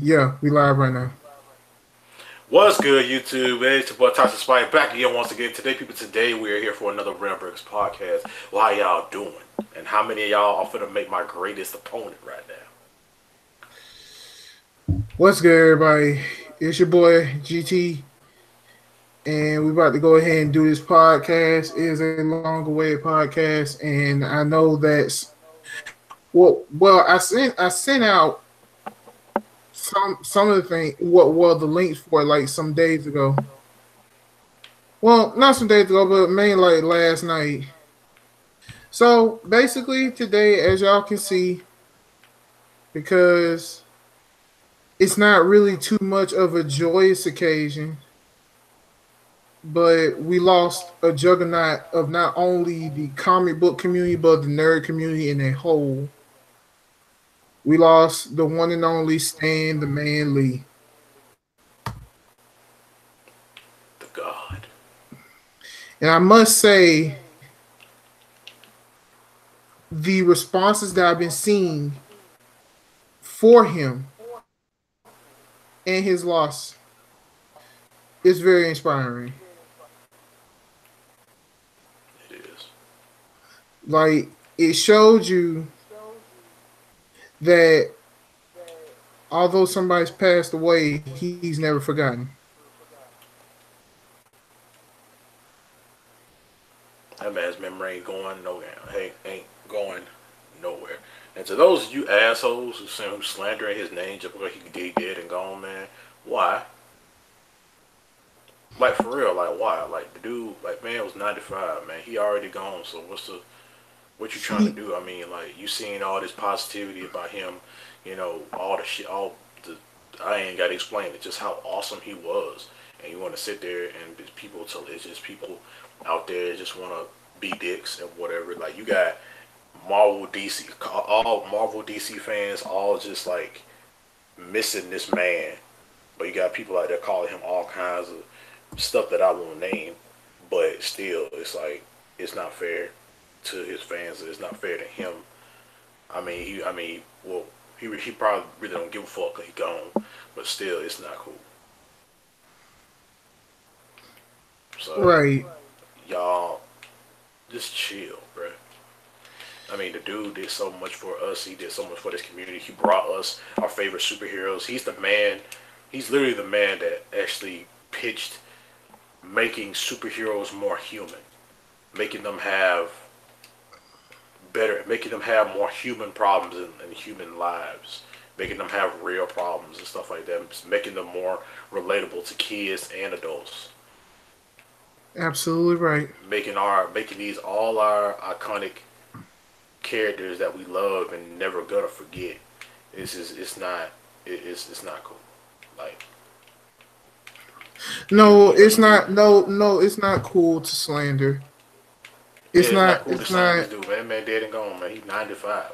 Yeah, we live right now. What's good, YouTube? Hey, it's your boy Toxic Spike back again once again. Today we are here for another RealmBreakers podcast. Well, how y'all doing? And how many of y'all are finna make my greatest opponent right now? What's good, everybody? It's your boy GT, and we about to go ahead and do this podcast. It is a long-awaited podcast, and I know that's well. I sent out some of the thing. The links for it, like some days ago. Well, not some days ago, but mainly like last night. So basically, today, as y'all can see, because it's not really too much of a joyous occasion, but we lost a juggernaut of not only the comic book community but the nerd community in a whole. We lost the one and only Stan the Man Lee, The God. and I must say the responses that I've been seeing for him and his loss is very inspiring. It is. Like it showed you that although somebody's passed away, he's never forgotten. That man's memory ain't going nowhere. Hey, ain't going nowhere. And to those of you assholes who slandering his name just because he dead and gone, man, why? Like for real, like why? Like the dude, like man was 95, man. He already gone. So what you trying to He do? I mean, like you seeing all this positivity about him, all the shit, all the I ain't got to explain it. Just how awesome he was, and you want to sit there and people tell it's just people out there just want to be dicks and whatever. Like you got Marvel DC, all Marvel DC fans, all just like missing this man, but you got people out there calling him all kinds of stuff that I won't name, but still, it's like it's not fair to his fans. It's not fair to him. Well, he probably really don't give a fuck 'cause he gone, but still, it's not cool. So right. y'all, just chill, bruh. I mean, the dude did so much for us. He did so much for this community. He brought us our favorite superheroes. He's the man. He's literally the man that actually pitched making superheroes more human, making them have making them have more human problems and human lives, making them have real problems and stuff like that, making them more relatable to kids and adults, Absolutely right. making these all our iconic characters that we love and never gonna forget. It's not it's not cool. Like No, you it's not. No, it's not cool to slander. yeah, It's it's not not. cool to It's sign this not. dude, man. Man, dead and gone, man. He's 95.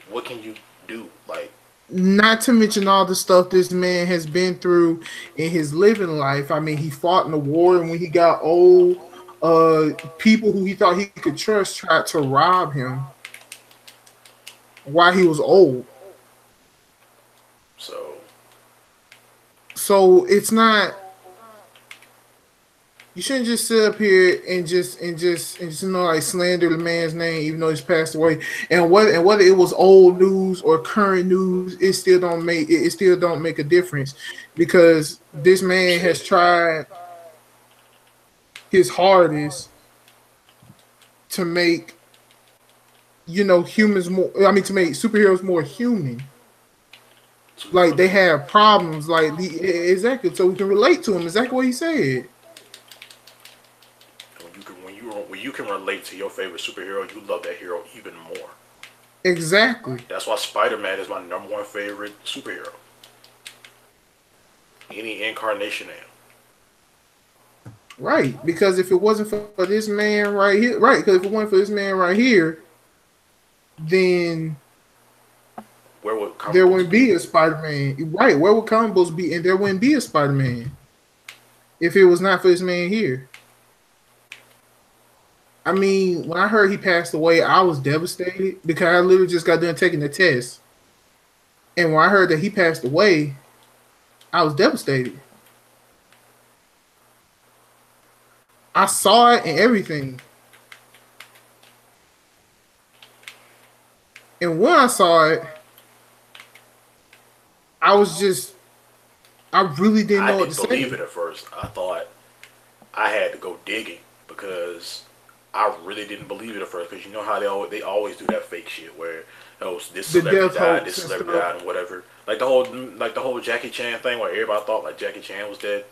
What can you do? Like, Not to mention all the stuff this man has been through in his living life. I mean, he fought in a war, and when he got old, people who he thought he could trust tried to rob him while he was old. so So it's not. You shouldn't just sit up here and just like slander the man's name, even though he's passed away. And whether it was old news or current news, it still don't make a difference because this man has shit. tried his hardest to make humans more. I mean, to make superheroes more human. Like they have problems, like exactly, so we can relate to him. Exactly what he said. When you can relate to your favorite superhero, you love that hero even more. Exactly. That's why Spider Man is my number one favorite superhero. Any incarnation of him. Right, because if it wasn't for this man right here, right, because if it wasn't for this man right here, then Where would comic there books wouldn't be be? a Spider-Man. Right, where would comic books be? And there wouldn't be a Spider-Man if it was not for this man here. I mean, when I heard he passed away, I was devastated because I literally just got done taking the test. And when I heard that he passed away, I was devastated. I saw it and everything. And when I saw it, I was just, I really didn't I know what to didn't believe say. it at first. I thought I had to go digging because I really didn't believe it at first. Because you know how they always do that fake shit where oh this The celebrity death died, this hoax and celebrity stuff. died, and whatever. Like the whole Jackie Chan thing where everybody thought like Jackie Chan was dead.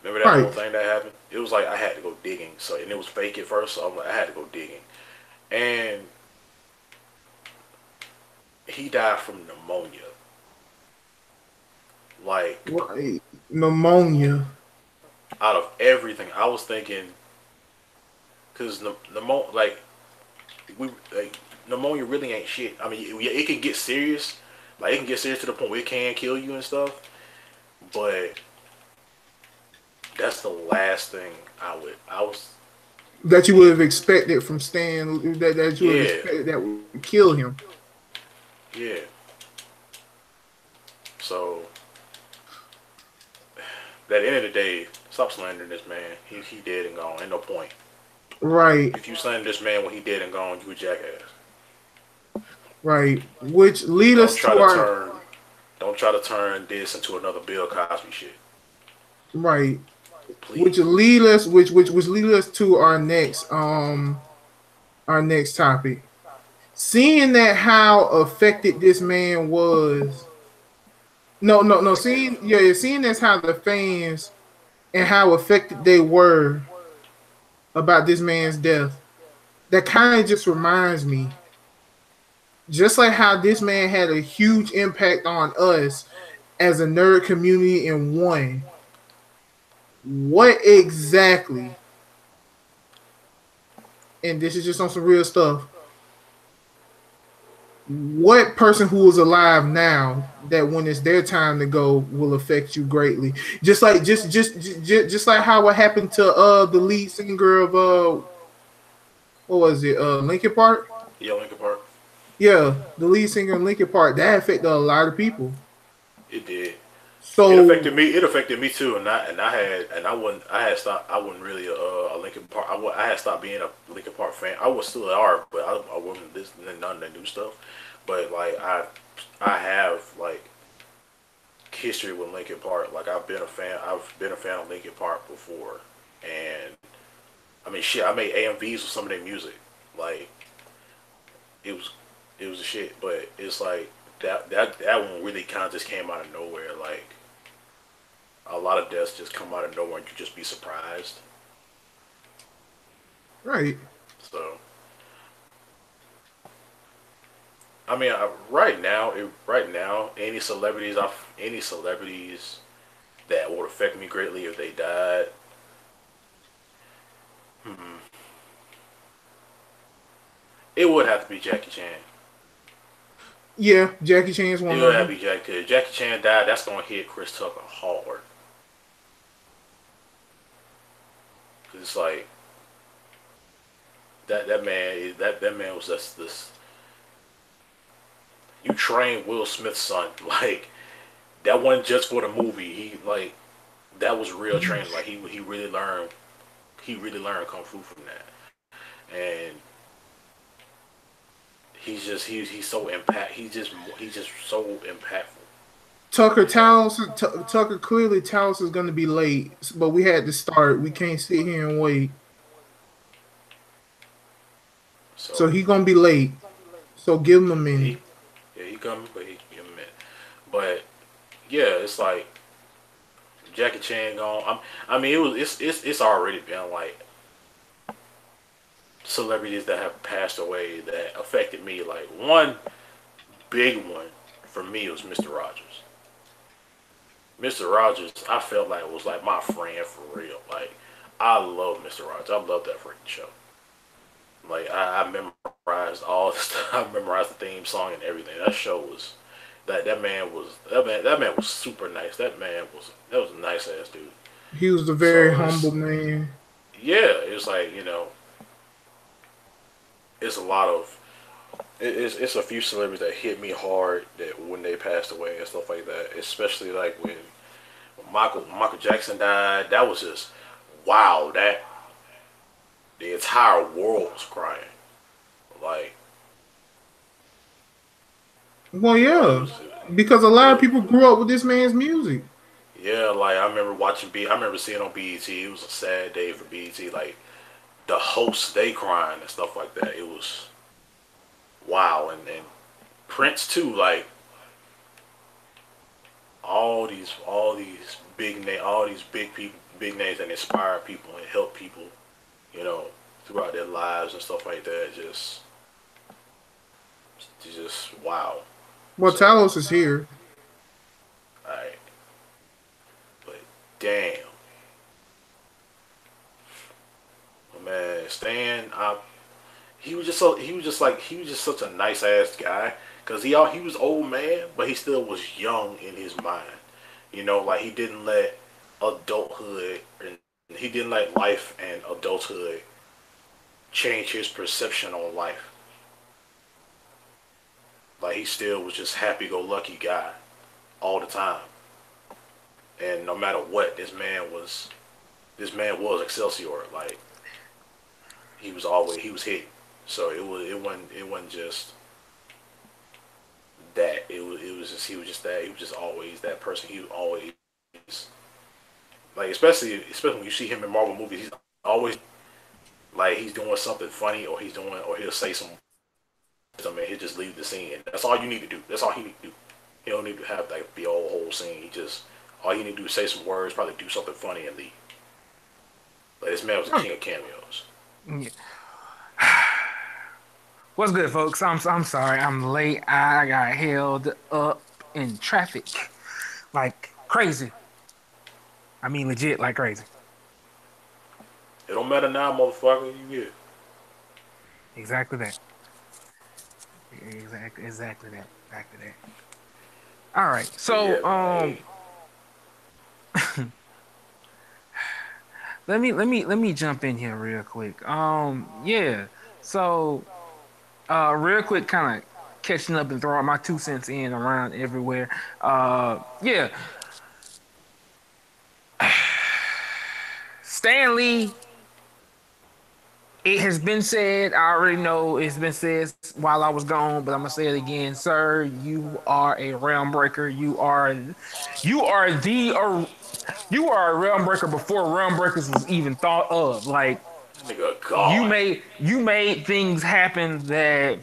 Remember that whole Right. thing that happened? It was like I had to go digging. So and it was fake at first, so I'm like I had to go digging. And he died from pneumonia. Like Right. Pneumonia. out of everything, I was thinking because pneumonia, we like pneumonia really ain't shit. I mean, it can get serious. Like it can get serious to the point where it can kill you and stuff. But that's the last thing I would. I was That you would have expected from Stan, that you would have yeah, expected that would kill him. yeah. So at the end of the day, stop slandering this man. He dead and gone. Ain't no point. Right. If you slander this man when he dead and gone, you a jackass. Right. Which lead Don't us try to to our turn. Don't try to turn this into another Bill Cosby shit. right. Which Please. lead us which lead us to our next topic. Seeing that how affected this man was, no, seeing as how the fans and how affected they were about this man's death, that kind of just reminds me, just like how this man had a huge impact on us as a nerd community in one, what exactly, and this is just on some real stuff, what person who is alive now that when it's their time to go will affect you greatly, just like how it happened to the lead singer of what was it, Linkin Park. Yeah, Lincoln Park. Yeah, the lead singer in Linkin Park, that affected a lot of people. It did. It So affected me. It affected me too, and I wouldn't. I had stopped. I wasn't really a Lincoln Park. I had stopped being a Lincoln Park fan. I was still are, but I wasn't this none of the new stuff. But like I have like history with Lincoln Park. Like I've been a fan. I've been a fan of Lincoln Park before, and I mean shit. I made AMVs with some of their music. Like it was it was a shit. But it's like that one really kind of just came out of nowhere. Like a lot of deaths just come out of nowhere and you just be surprised. right, So I mean, right now, any celebrities that would affect me greatly if they died. Hmm, it would have to be Jackie Chan. yeah, Jackie Chan is It one would of have to them. be Jackie. Cause if Jackie Chan died, that's gonna hit Chris Tucker hard. Cause it's like that man was just this. You trained Will Smith's son like that wasn't just for the movie. He like that was real training. Like he really learned kung fu from that, and he's so impact. He's just so impactful. You know. Tucker clearly Talos is going to be late, but we had to start. We can't sit here and wait. So So he going to be late. So give him a minute. he yeah he coming, but he give him a minute. But yeah, it's like Jackie Chan gone. I mean, it's already been like celebrities that have passed away that affected me. Like one big one for me was Mr. Rogers. Mr. Rogers, I felt like was like my friend for real. Like I love Mr. Rogers. I love that freaking show. Like I memorized all the stuff. I memorized the theme song and everything. That show was that man was super nice. That was a nice ass dude. He was a very So humble it's man. yeah, it's like it's a lot of It's a few celebrities that hit me hard that when they passed away and stuff like that. Especially like when Michael Jackson died. That was just wow. That the entire world was crying. Like Well, it yeah, was because a lot of it, people grew up with this man's music. yeah. Like I remember watching I remember seeing on BET. It was a sad day for BET. Like the hosts they crying and stuff like that. It was wow. And Prince too. Like all these big people, big names that inspire people and help people, you know, throughout their lives and stuff like that. Just wow. Well, So, Talos is here. I but damn, man, Stan, he was just such a nice ass guy because he was old man, but he still was young in his mind. You know, like he didn't let adulthood and he didn't let life and adulthood change his perception on life. Like he still was just happy go lucky guy all the time. And no matter what, this man was Excelsior. Like he was hit. So it wasn't just that. It was just he was just that. He was just always that person. He was always like especially when you see him in Marvel movies, he's always like he's doing something funny or he'll say some I mean, he'll just leave the scene. That's all you need to do. That's all he need to do. He don't need to have like the whole scene. He just all he need to do is say some words, probably do something funny and leave. Like this man was the king of cameos. Yeah. What's good, folks? I'm sorry. I'm late. I got held up in traffic like crazy. I mean, legit like crazy. It don't matter now, motherfucker. You here? Exactly that. Exactly that. Exactly that. All right. But yeah, So, man. Hey, let me jump in here real quick. Yeah. So, real quick, kind of catching up and throwing my 2 cents in around everywhere. Yeah. Stanley, it has been said. I already know it's been said while I was gone, but I'm gonna say it again, sir. You are a realm breaker. You are you are a realm breaker before realm breakers was even thought of. Like nigga, God, you made things happen that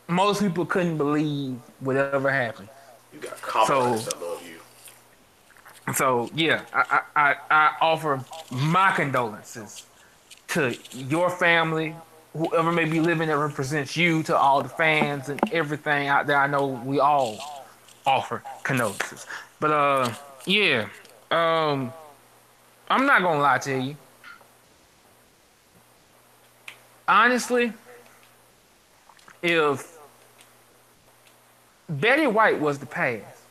most people couldn't believe would ever happen. you got So compliments that love you. yeah, I offer my condolences to your family, whoever may be living that represents you, to all the fans and everything out there. I know we all offer condolences. But yeah. Um I'm not gonna lie to you. Honestly, if Betty White was the past,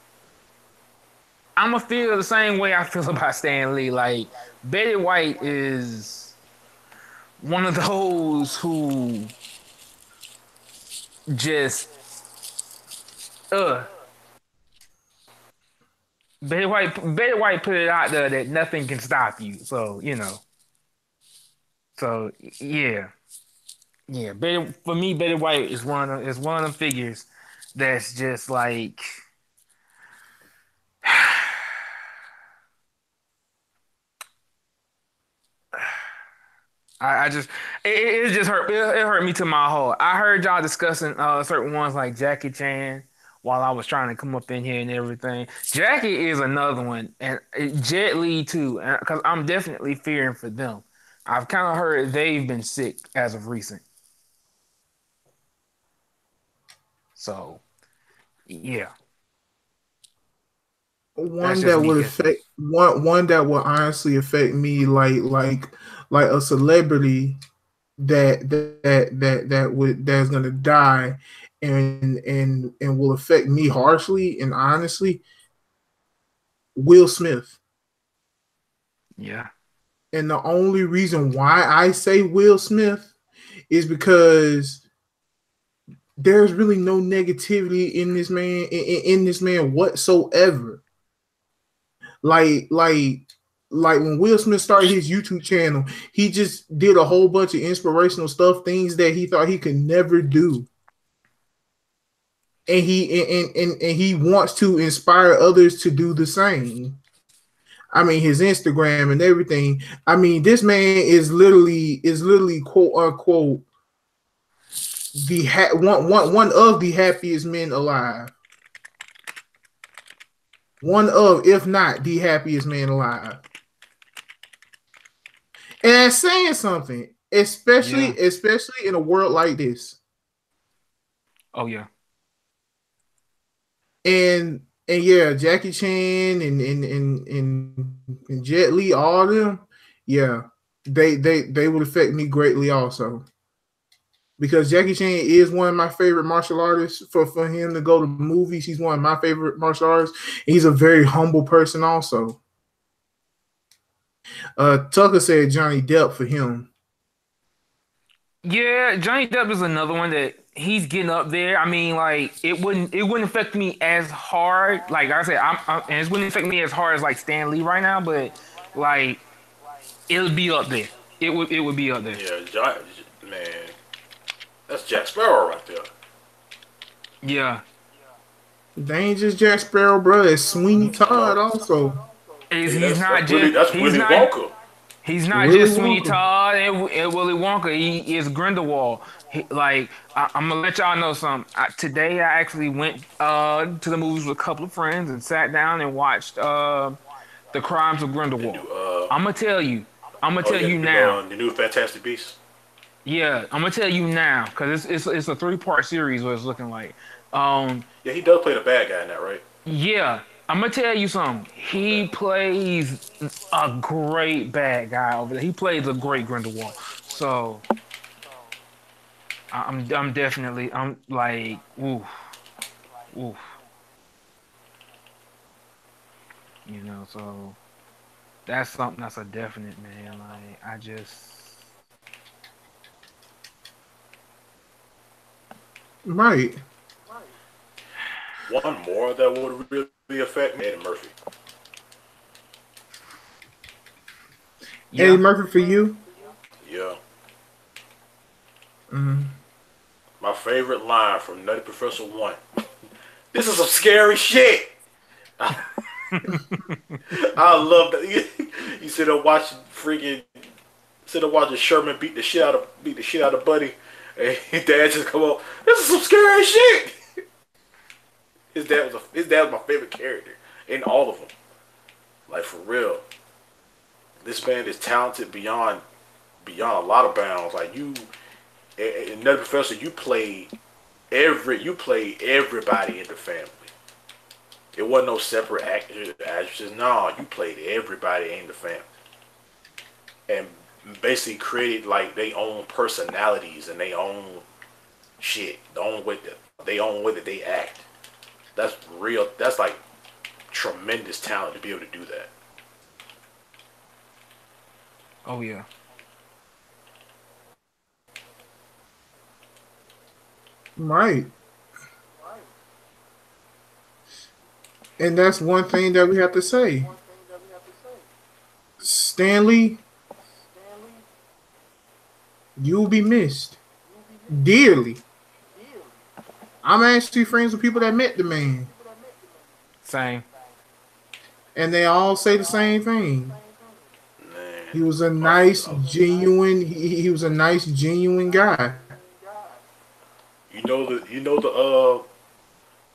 I'ma feel the same way I feel about Stan Lee. Like Betty White is one of those who just uh Betty White put it out there that nothing can stop you. So, So yeah. Yeah. For me, Betty White is one of them figures that's just like I just it just hurt it hurt me to my heart. I heard y'all discussing certain ones like Jackie Chan while I was trying to come up in here and everything. Jackie is another one, and Jet Li too, because I'm definitely fearing for them. I've kind of heard they've been sick as of recent. So yeah, that's One just that me would guessing. affect one that would honestly affect me like a celebrity that's gonna die and will affect me harshly and honestly, Will Smith. Yeah, And the only reason why I say Will Smith is because there's really no negativity in this man in this man whatsoever. Like like like when Will Smith started his YouTube channel, he just did a whole bunch of inspirational stuff, things that he thought he could never do. And he wants to inspire others to do the same. I mean, his Instagram and everything. I mean, this man is literally quote unquote one of the happiest men alive. One of, if not the happiest man alive. And that's saying something, Yeah. especially in a world like this. Oh yeah. And yeah, Jackie Chan and Jet Li, all of them, yeah, they would affect me greatly also. Because Jackie Chan is one of my favorite martial artists. For him to go to movies, he's one of my favorite martial artists. He's a very humble person also. Tucker said Johnny Depp for him. Yeah, Johnny Depp is another one that he's getting up there. I mean, like it wouldn't affect me as hard. Like I said, and it wouldn't affect me as hard as like Stan Lee right now. But like it'll be up there. It would be up there. Yeah, man, that's Jack Sparrow right there. Yeah, They ain't just Jack Sparrow, bro. It's Sweeney Todd No, also. is hey, he's not just That's Willy Wonka. he's not Willy just Sweeney Wonka. Todd and Willy Wonka. He is Grindelwald. Like I'm gonna let y'all know something. Today I actually went to the movies with a couple of friends and sat down and watched The Crimes of The new Grindelwald. I'm gonna tell you. I'm gonna oh tell yeah, you now. the new Fantastic Beasts. Yeah, I'm gonna tell you now because it's a 3-part series. What it's looking like. Um, Yeah, he does play the bad guy in that, right? yeah, I'm gonna tell you something. Okay. He plays a great bad guy over there. He plays a great Grindelwald. So I'm definitely I'm like oof oof. So that's something that's a definite man. Like I just Right. One more that would really affect me, Eddie Murphy. Eddie yeah Murphy for you. Yeah. Mm. My favorite line from Nutty Professor 1. This is some scary shit. I love that. You sit there watching Sherman beat the shit out of Buddy, and his dad just come up. This is some scary shit. His dad was my favorite character in all of them. Like for real, this man is talented beyond a lot of bounds. Like you, another professor, you played everybody in the family. It wasn't no separate actors, actresses. No, you played everybody in the family, and basically created like their own personalities and their own shit. They own way that they act. That's real. That's like tremendous talent to be able to do that. oh yeah Right. And that's one thing that we have to say. Stanley, you'll be missed dearly. I'm actually friends with people that met the man, same and they all say the same thing. Man, He was a I, nice, I, genuine. He was a nice, genuine guy.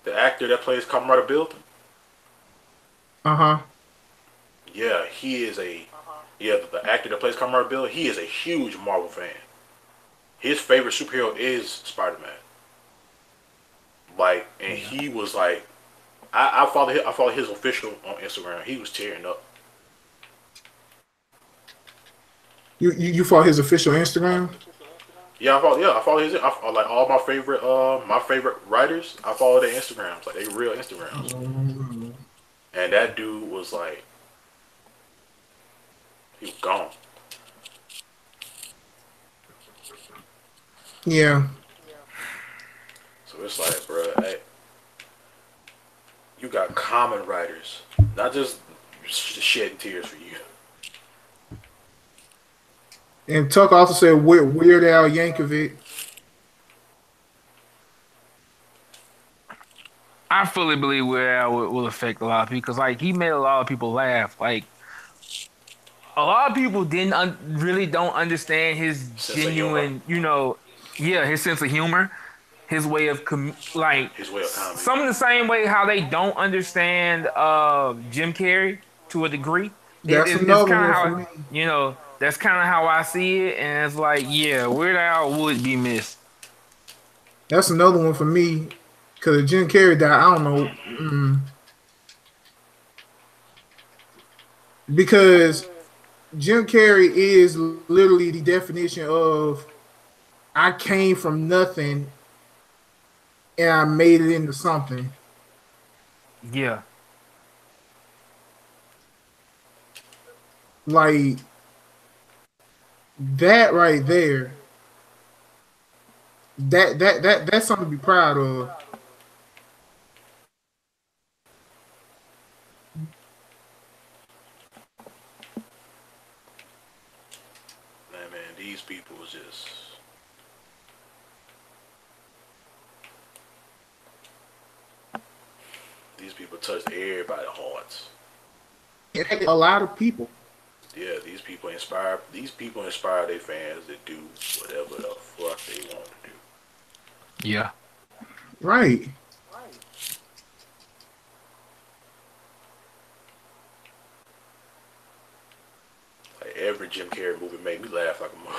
the actor that plays Comrade Bill. Uh huh. Yeah, he is a yeah the actor that plays Comrade Bill. He is a huge Marvel fan. His favorite superhero is Spider Man. Like, and yeah he was like, I follow his official on Instagram. He was tearing up. You follow his official Instagram? I follow his. I follow, like all my favorite writers. I follow their Instagrams, like they real Instagrams. Mm. And that dude was like, he was gone. Yeah. It's like, bro, hey, you got common writers, not just shedding tears for you. And Tuck also said Weird Al Yankovic. I fully believe where will affect a lot of people because like he made a lot of people laugh. Like a lot of people didn't really don't understand his Sense of humor, genuine, yeah, his sense of humor, his way of like his way of comedy. some of the same way how they don't understand Jim Carrey to a degree. That's It's another kind of one for how me. that's kind of how I see it, and it's like yeah, Weird Al would be missed. That's another one for me. Because Jim Carrey died, I don't know. Because Jim Carrey is literally the definition of I came from nothing and I made it into something. Yeah, Like that right there. That's something to be proud of. Man, these people was just. These people touched everybody's hearts. A lot of people. Yeah, these people inspire. These people inspire their fans to do whatever the fuck they want to do. yeah. Right. Like every Jim Carrey movie made me laugh like a mother,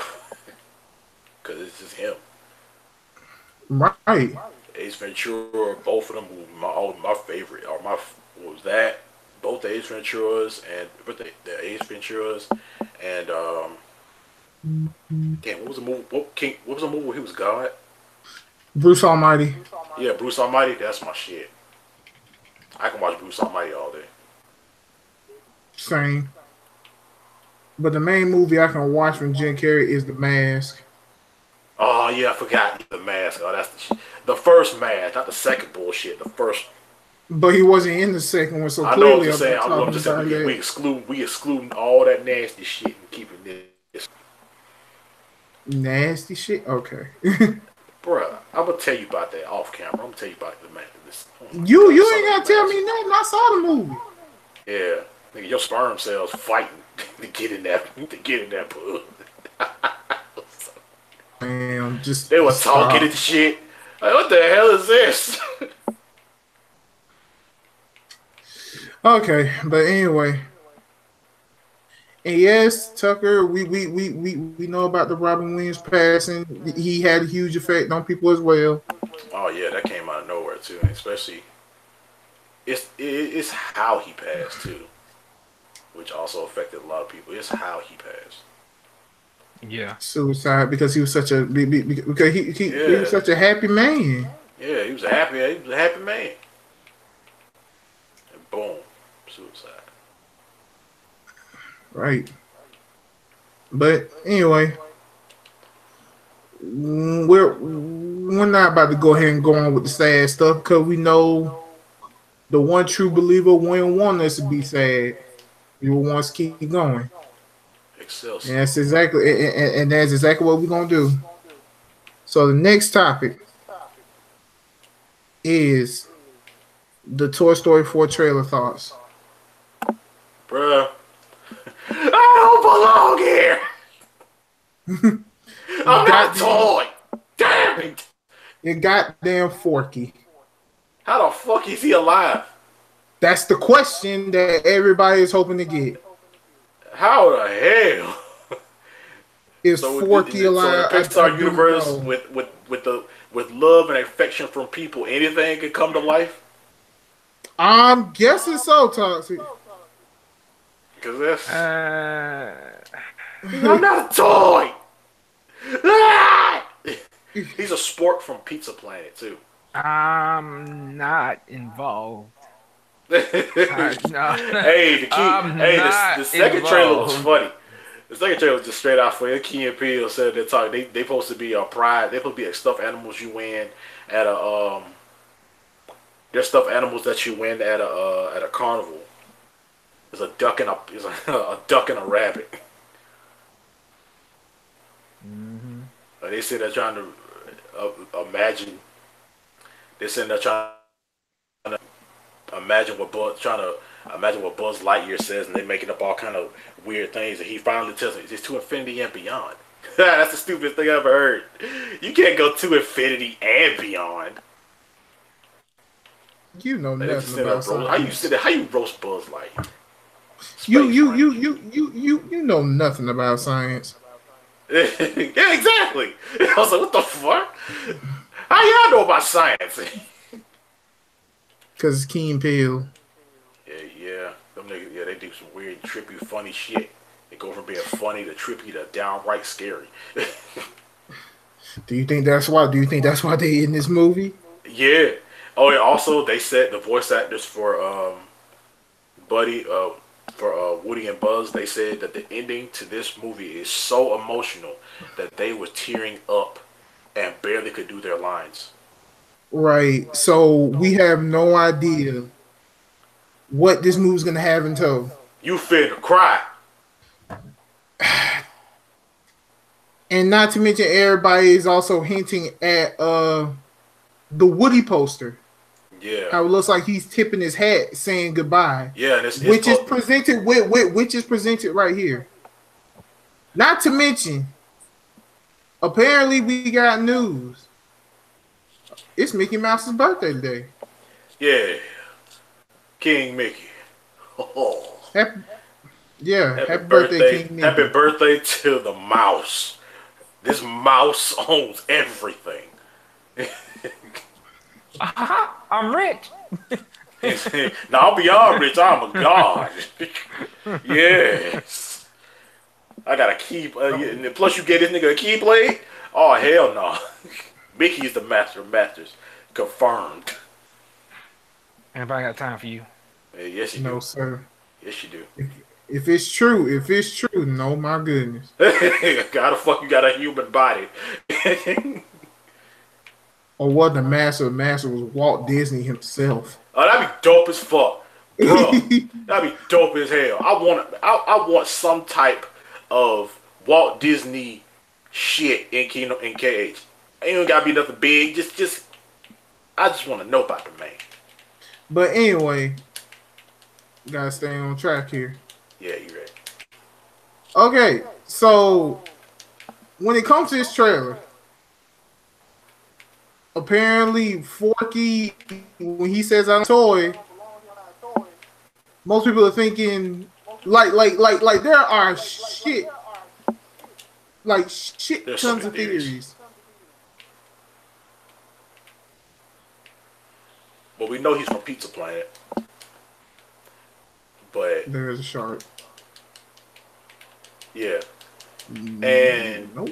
cause it's just him. Right. Ace Ventura, both of them were my favorite. Or my what was that? Both the Ace Venturas and the Ace Venturas and damn, what was the movie? What was the movie where he was God? Bruce Almighty. Yeah, Bruce Almighty. That's my shit. I can watch Bruce Almighty all day. Same. But the main movie I can watch from Jim Carrey is The Mask. Oh yeah, I forgot the Mask. Oh, that's the first Mask, not the second bullshit. The first. But he wasn't in the second one, so I know clearly what you're saying. I'm just saying that. we excluding all that nasty shit and keeping this. Nasty shit? Okay. Bruh, I'm gonna tell you about that off camera. I'm gonna tell you about the man. You ain't gotta tell me nothing. I saw the movie. Yeah, nigga, your sperm cells fighting to get in that pool. Man, They were talking and shit. Like, what the hell is this? Okay, but anyway. And yes, Tucker, we know about the Robin Williams passing. He had a huge effect on people as well. Oh yeah, that came out of nowhere too. And especially, it's how he passed too, which also affected a lot of people. It's how he passed. Yeah. Suicide because he was such a because he was such a happy man. Yeah, he was a happy man. And boom, suicide. Right. But anyway, we're not about to go ahead and go on with the sad stuff because we know the one true believer wouldn't want us to be sad. We will want us to keep going. Excelsior. And that's exactly what we're gonna do. So the next topic is the Toy Story 4 trailer thoughts. Bruh. I don't belong here. I'm not a toy. Damn it. You goddamn Forky. How the fuck is he alive? That's the question that everybody is hoping to get. How the hell? Is Forky alive? So the Pixar universe with love and affection from people, anything can come to life? I'm guessing so, Toxic. Because that's... I'm not a toy! He's a sport from Pizza Planet, too. I'm not involved. No. Hey, the second trailer was funny. The second trailer was just straight out for it. Key and Peele said they supposed to be a pride. They supposed to be like stuffed animals you win at a They're stuffed animals that you win at a carnival. There's a duck and a duck and a rabbit. Mm-hmm. They said they're trying to imagine. They said they're trying to imagine what Buzz Lightyear says, and they're making up all kind of weird things. And he finally tells me it's to infinity and beyond. That's the stupidest thing I ever heard. You can't go to infinity and beyond. You know nothing about science. How you roast Buzz Lightyear? You know nothing about science. Yeah, exactly. I was like, what the fuck? How y'all know about science? Because it's Key and Peele. Yeah. Them niggas, they do some weird, trippy, funny shit. They go from being funny to trippy to downright scary. Do you think that's why they in this movie? Yeah. Oh, and also they said the voice actors for Woody and Buzz, they said that the ending to this movie is so emotional that they were tearing up and barely could do their lines. Right. So we have no idea what this movie's gonna have in tow. You finna cry. And not to mention everybody is also hinting at the Woody poster. Yeah. How it looks like he's tipping his hat saying goodbye. Yeah, and it's which is presented right here. Not to mention, apparently we got news. It's Mickey Mouse's birthday today. Yeah. King Mickey. Oh. Happy birthday, King Mickey. Happy birthday to the mouse. This mouse owns everything. I'm rich. Now, I'm beyond rich. I'm a god. Yes. I got a key. Plus, you get this nigga a keyblade? Oh, hell no. Mickey's the master of masters. Confirmed. Anybody got time for you? Yes, you do. No, sir. Yes, you do. If it's true, no, my goodness. How the fuck you got a human body? Or what the master was Walt Disney himself. Oh, that'd be dope as fuck, bro. That'd be dope as hell. I want some type of Walt Disney shit in KH. Ain't gotta be nothing big. I just want to know about the man. But anyway, gotta stay on track here. Yeah, you ready? Okay, so when it comes to this trailer, apparently Forky, when he says I'm a toy, most people are thinking like there are shit There's tons so of many theories. Well, we know he's from Pizza Planet, but There's a shark. yeah, and Nope.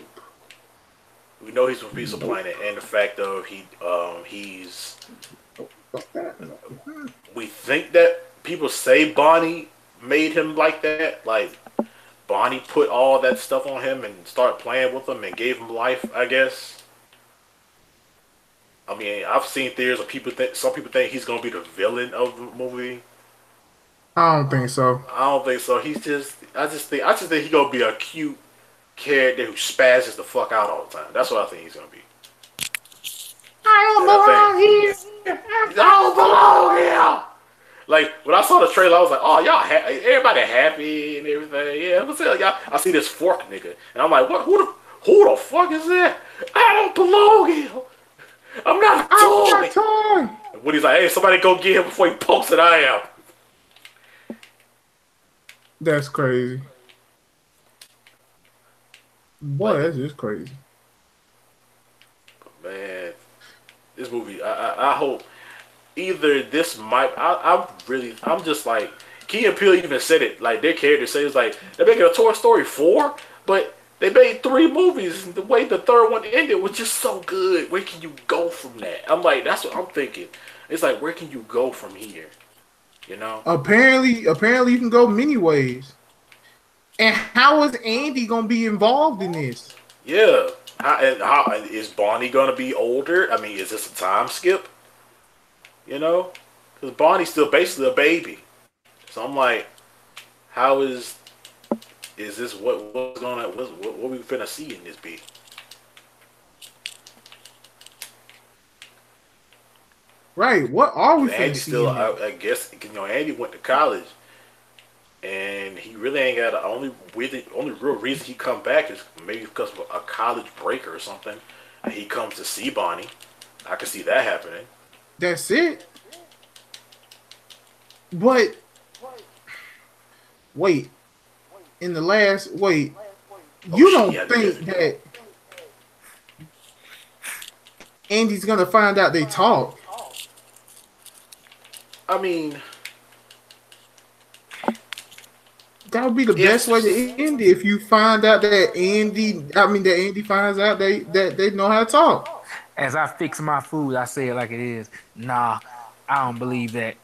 we know he's from Pizza Planet, and the fact of he's. We think that people say Bonnie made him like that, like Bonnie put all that stuff on him and started playing with him and gave him life, I guess. I mean, I've seen theories of some people think he's gonna be the villain of the movie. I don't think so. I don't think so. I just think he's gonna be a cute character who spazzes the fuck out all the time. That's what I think he's gonna be. I don't belong here. I don't belong here. Like when I saw the trailer, I was like, "Oh, everybody happy and everything." Yeah, I'm saying, y'all. I see this fork nigga, and I'm like, "What? Who the fuck is that? I don't belong here. I'm not a toy." When he's like, "Hey, somebody go get him before he pokes it, I am." That's crazy. Boy, that's just crazy. Man, this movie, I hope either this might, I'm just like, Key and Peele even said it, like their character says, like, they're making a Toy Story 4, but they made 3 movies, and the way the third one ended was just so good. Where can you go from that? I'm like, that's what I'm thinking. It's like, where can you go from here? You know? Apparently you can go many ways. And how is Andy gonna be involved in this? Yeah. How is Bonnie gonna be older? I mean, is this a time skip? You know, because Bonnie's still basically a baby. So I'm like, how is this what we finna see in this beat? Right. What are we finna Andy see still, in this? I guess, Andy went to college, and he really ain't got only real reason he come back is maybe because of a college break or something. And he comes to see Bonnie. I can see that happening. That's it. But wait, in the last wait, Oh you shit, don't yeah, think that Andy's gonna find out they talk? I mean, That would be the best way if to end it if you find out that Andy finds out they know how to talk. As I fix my food, I say it like it is. Nah, I don't believe that.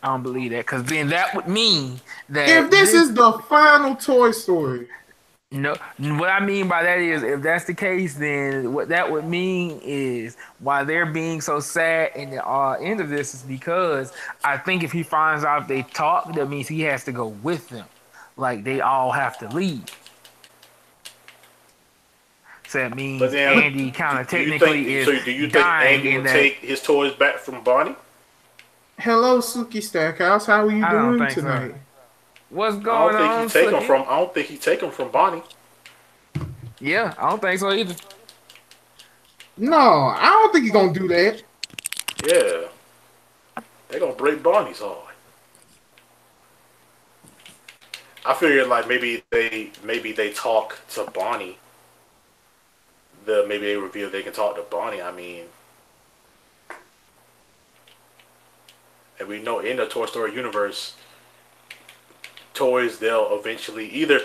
I don't believe that because then that would mean If that this this. is the final Toy Story, No, what I mean by that is, if that's the case, then what that would mean is why they're being so sad in the end of this is because I think if he finds out they talk, that means he has to go with them. Like they all have to leave. So that but means then, but Andy kind of do you think? technically is So do you think dying Andy in will that. take his toys back from Bonnie? hello Suki Stackhouse, how are you I don't doing think so. tonight? What's going on, Suki? I don't think he take them from Bonnie. Yeah, I don't think so either. No, I don't think he's gonna do that. Yeah, they gonna break Bonnie's heart. I figured like maybe they talk to Bonnie. Maybe they reveal they can talk to Bonnie. I mean, and we know in the Toy Story universe, toys they'll eventually either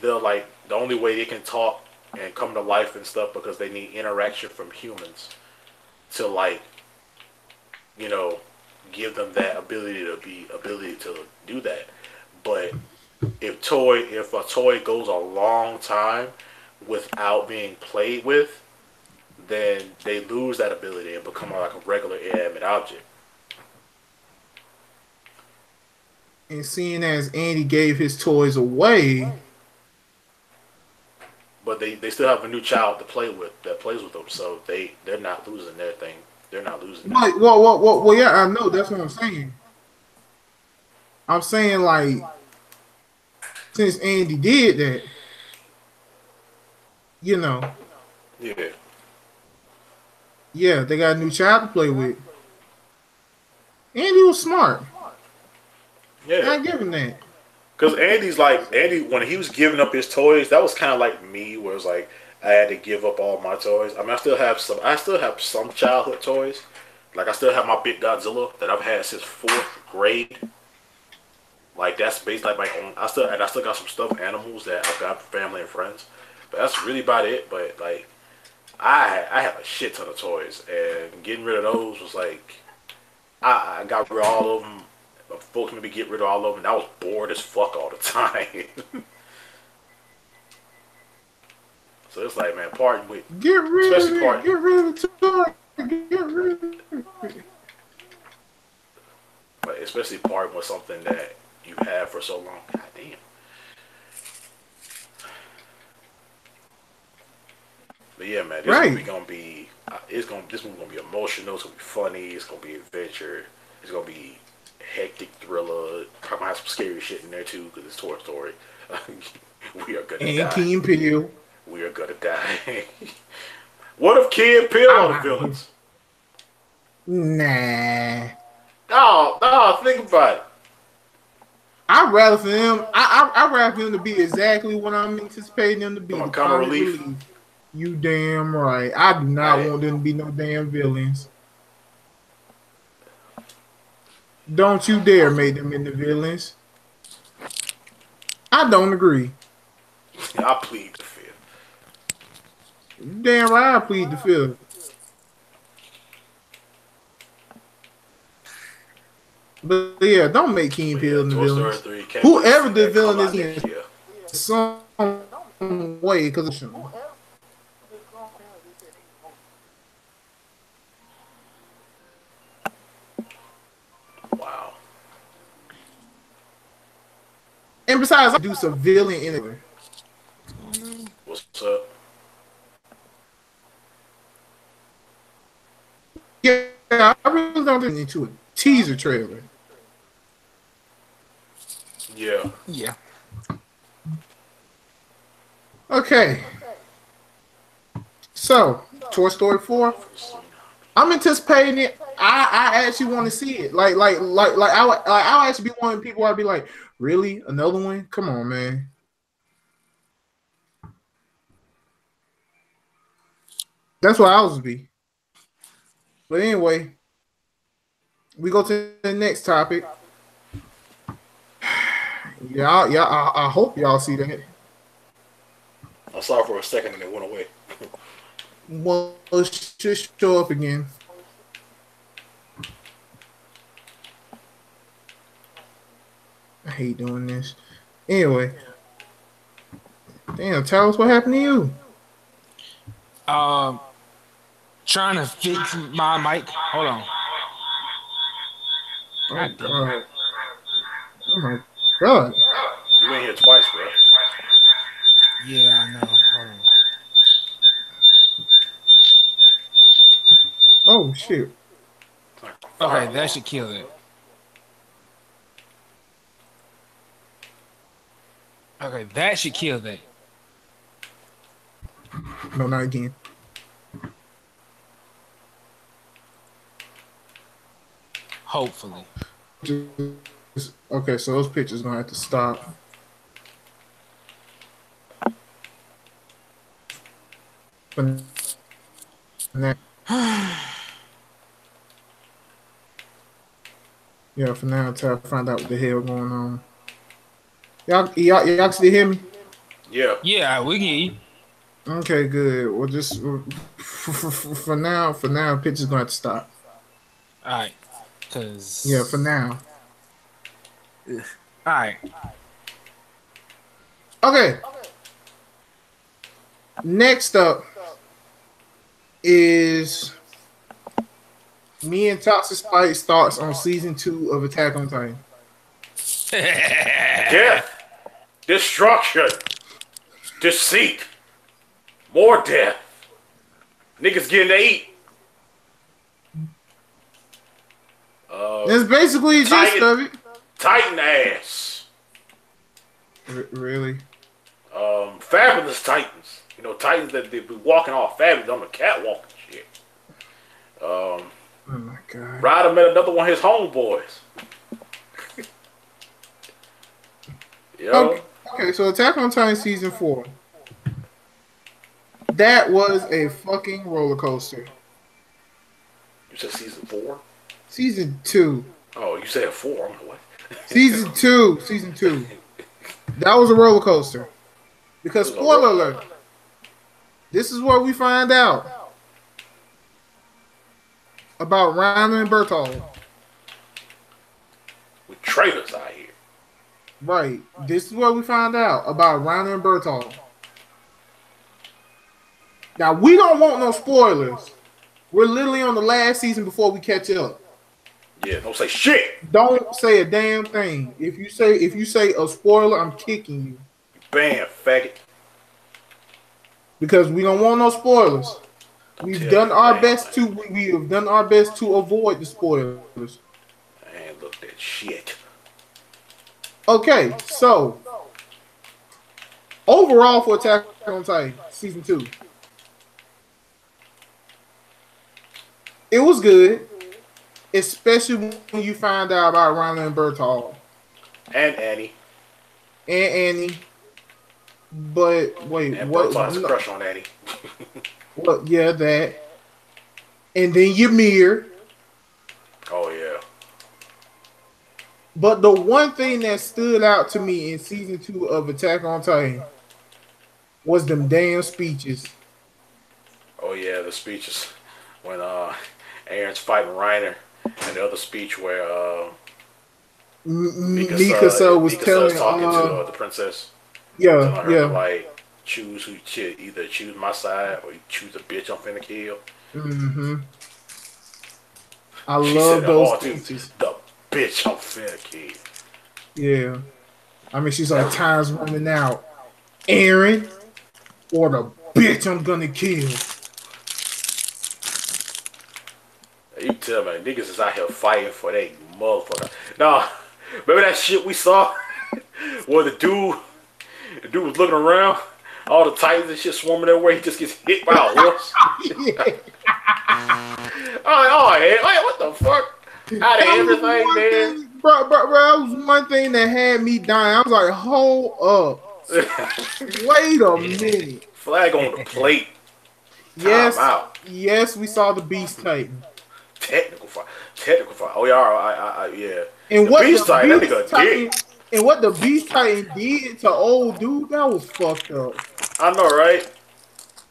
they'll like the only way they can talk and come to life and stuff because they need interaction from humans to like you know give them that ability to do that. But if a toy goes a long time without being played with, then they lose that ability and become like a regular inanimate object. And seeing as Andy gave his toys away, But they still have a new child to play with that plays with them, so they're not losing their thing. They're not losing that. like, yeah, I know that's what I'm saying. I'm saying like since Andy did that, you know, Yeah, yeah, they got a new child to play with. Andy was smart. yeah. I give him that. Because Andy when he was giving up his toys, that was kind of like me, where it's like I had to give up all my toys. I mean, I still have some childhood toys. Like I still have my big Godzilla that I've had since fourth grade. Like that's based like my own. I still got some stuffed animals that I've got from family and friends. But that's really about it. But like I have a shit ton of toys, and getting rid of those was like I got rid of all of them. Folks made me get rid of all of them, and I was bored as fuck all the time. So it's like, man, parting with, Get rid of especially it. parting, Get rid of the toy. Get rid of it. but especially parting with something that you've had for so long. God damn. But yeah, man, this movie Right. gonna be, this movie gonna be emotional. It's gonna be funny. It's gonna be adventure. It's gonna be hectic thriller. Probably have some scary shit in there too because it's Toy Story. We are gonna And die. Key and Peele. We are gonna die. What if Key and Peele are the villains? Nah. No, no, think about it. I'd rather for them. I'd rather for them to be exactly what I'm anticipating them to be. Come on, The comic comic relief. relief. You damn right. I do not Hey. want them to be no damn villains. Don't you dare make them into villains. I don't agree. I plead the fifth. Damn right, I plead the fifth. But yeah, don't make Key and But yeah, Peele the Toy Story villains. 3 can't wait to Whoever see the that come villain out is next in, year. some way because Wow. and besides, I do civilian in What's up? Yeah, I really don't get into a teaser trailer. Yeah. Yeah. Okay, so Toy Story 4. I'm anticipating it. I actually want to see it. I'll actually be one of the people I'd be like, really? Another one? Come on, man. That's what I was be. But anyway, we go to the next topic. Yeah, I hope y'all see that. I saw it for a second and it went away. Well, let's just show up again. I hate doing this. Anyway, damn, tell us what happened to you. Trying to fix my mic. Hold on. Oh God. Oh my God. You ain't here twice, bro. Yeah, I know. Hold on. Oh shit. Okay, that should kill it. Okay, that should kill that. No, not again. Hopefully. Okay, so those pictures gonna have to stop. For now. Yeah, for now until I find out what the hell going on. Y'all still hear me? Yeah. Yeah, we can eat. Okay, good. Well, just for now, pictures gonna have to stop. All right, cause Yeah, for now. All right. Okay. Next up is me and Toxic Spice thoughts on season 2 of Attack on Titan. Death. Destruction. Deceit. More death. Niggas getting to eat. That's basically the gist of it. Titan ass. Really? Fabulous Titans. You know, Titans that they be walking off fabulous on the catwalk and shit. Oh my God. Ryder met another one of his homeboys. Yo. Okay, so Attack on Titan season 4. That was a fucking roller coaster. You said season 4? Season 2. Oh, you said 4. I'm like, what? Season 2. Season 2. That was a roller coaster. Because, spoiler alert, this is where we find out about Reiner and Berthold. We traitors out here. Right. This is where we find out about Reiner and Berthold. Now, we don't want no spoilers. We're literally on the last season before we catch up. Yeah, don't say shit. Don't say a damn thing. If you say a spoiler, I'm kicking you. Bam, faggot. Because we don't want no spoilers. We've done our best to we have done our best to avoid the spoilers. I ain't looked at shit. Okay, so overall for Attack on Titan season 2, it was good, especially when you find out about Reiner and Berthold And Annie. But wait, And what? Berthold has a crush on Annie. What? Yeah, that. And then Ymir. Oh yeah. But the one thing that stood out to me in season 2 of Attack on Titan was them damn speeches. Oh yeah, the speeches when Aaron's fighting Reiner, and the other speech where Mikasa was telling talking to the princess. Yeah, telling her to yeah. like choose who shit, either choose my side or you choose the bitch I'm finna kill. Mm-hmm. I She said love it those hard too. speeches. The bitch I'm finna kill. Yeah. I mean, she's That like, was time's running out. Aaron or the bitch I'm gonna kill. you tell me niggas is out here fighting for that motherfucker. Nah, remember that shit we saw where the dude was looking around, all the titans and shit swarming everywhere. He just gets hit by a horse. Yeah. Oh, hey, what the fuck? Out of That was everything, one man. thing, bro. That was one thing that had me dying. I was like, hold up. Wait a minute. Flag on the plate. Time Yes, out. yes, we saw the Beast Titan. Technical fight. Technical fight. Oh, yeah, yeah. And The what Beast the Titan, that nigga Beast a dick. Titan and what the Beast Titan did to old dude, that was fucked up. I know, right?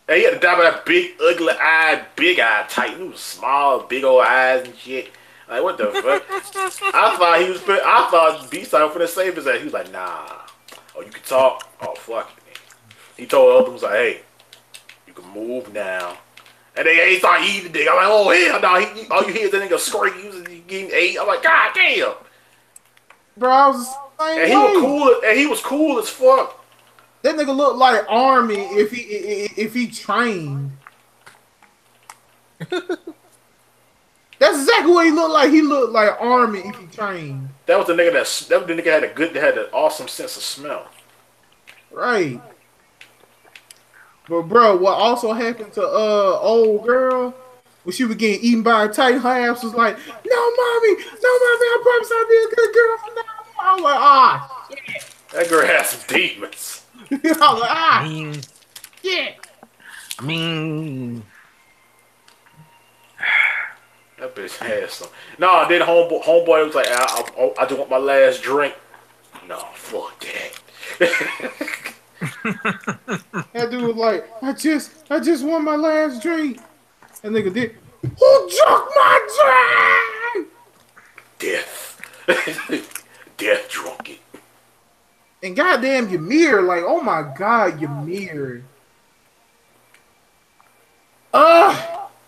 And he had to die by that big, ugly eyed, big eyed Titan. He was small, big old eyes and shit. Like, what the fuck? I thought Beast Titan was finna save his ass. He was like, nah. Oh, you can talk? Oh, fuck it, man. He told the other ones, like, hey, you can move now. And they started eating the dick. I'm like, oh, hell no. All you hear is that nigga scream. He getting ate. I'm like, god damn. Bro, I was the And same he was way. cool. And he was cool as fuck. That nigga looked like Army if he trained. That's exactly what he looked like. He looked like Army if he trained. That was the nigga that was the nigga had an awesome sense of smell. Right. But bro, what also happened to old girl when she was getting eaten by a titan, her ass was like, no mommy, I promise I'll be a good girl from now on. I was like, ah shit. That girl has some demons. I was like, I ah mean, shit. I mean, That bitch has some. No, then homeboy was like, I just want my last drink. No, fuck that. That dude was like, I just want my last drink. That nigga did. Who drunk my drink? Death. Death drunk it. And goddamn Ymir, like, oh my god, Ymir.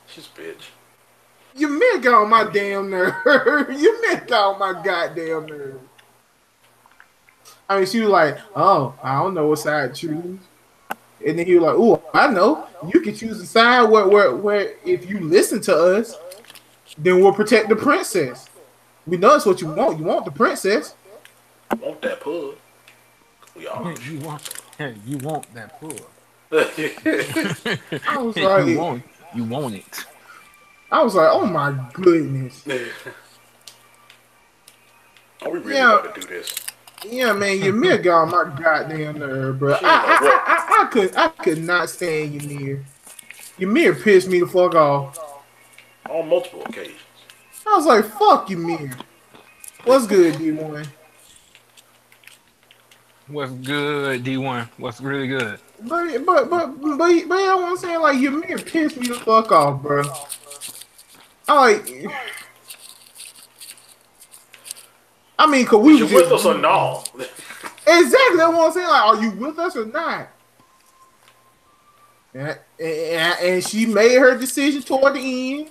She's a bitch. Ymir got on my damn nerve. Ymir got on my goddamn nerve. I mean, she was like, oh, I don't know what side to choose. And then he was like, oh, I know. You can choose a side where if you listen to us, then we'll protect the princess. We know that's what you want. You want the princess. Want that pug. We all. you want that pull. I was like, you want it. I was like, oh my goodness. Are we really about to do this? Yeah, man, Ymir got on my goddamn nerve, bro. I could not stand Ymir. Ymir pissed me the fuck off. On multiple occasions. I was like, fuck Ymir. What's good, D1? What's good, D1? What's really good? But you know what I'm saying? Like, Ymir pissed me the fuck off, bro. I mean, cause we Was you with us or no? Exactly, that's what I'm saying. Like, are you with us or not? And she made her decision toward the end.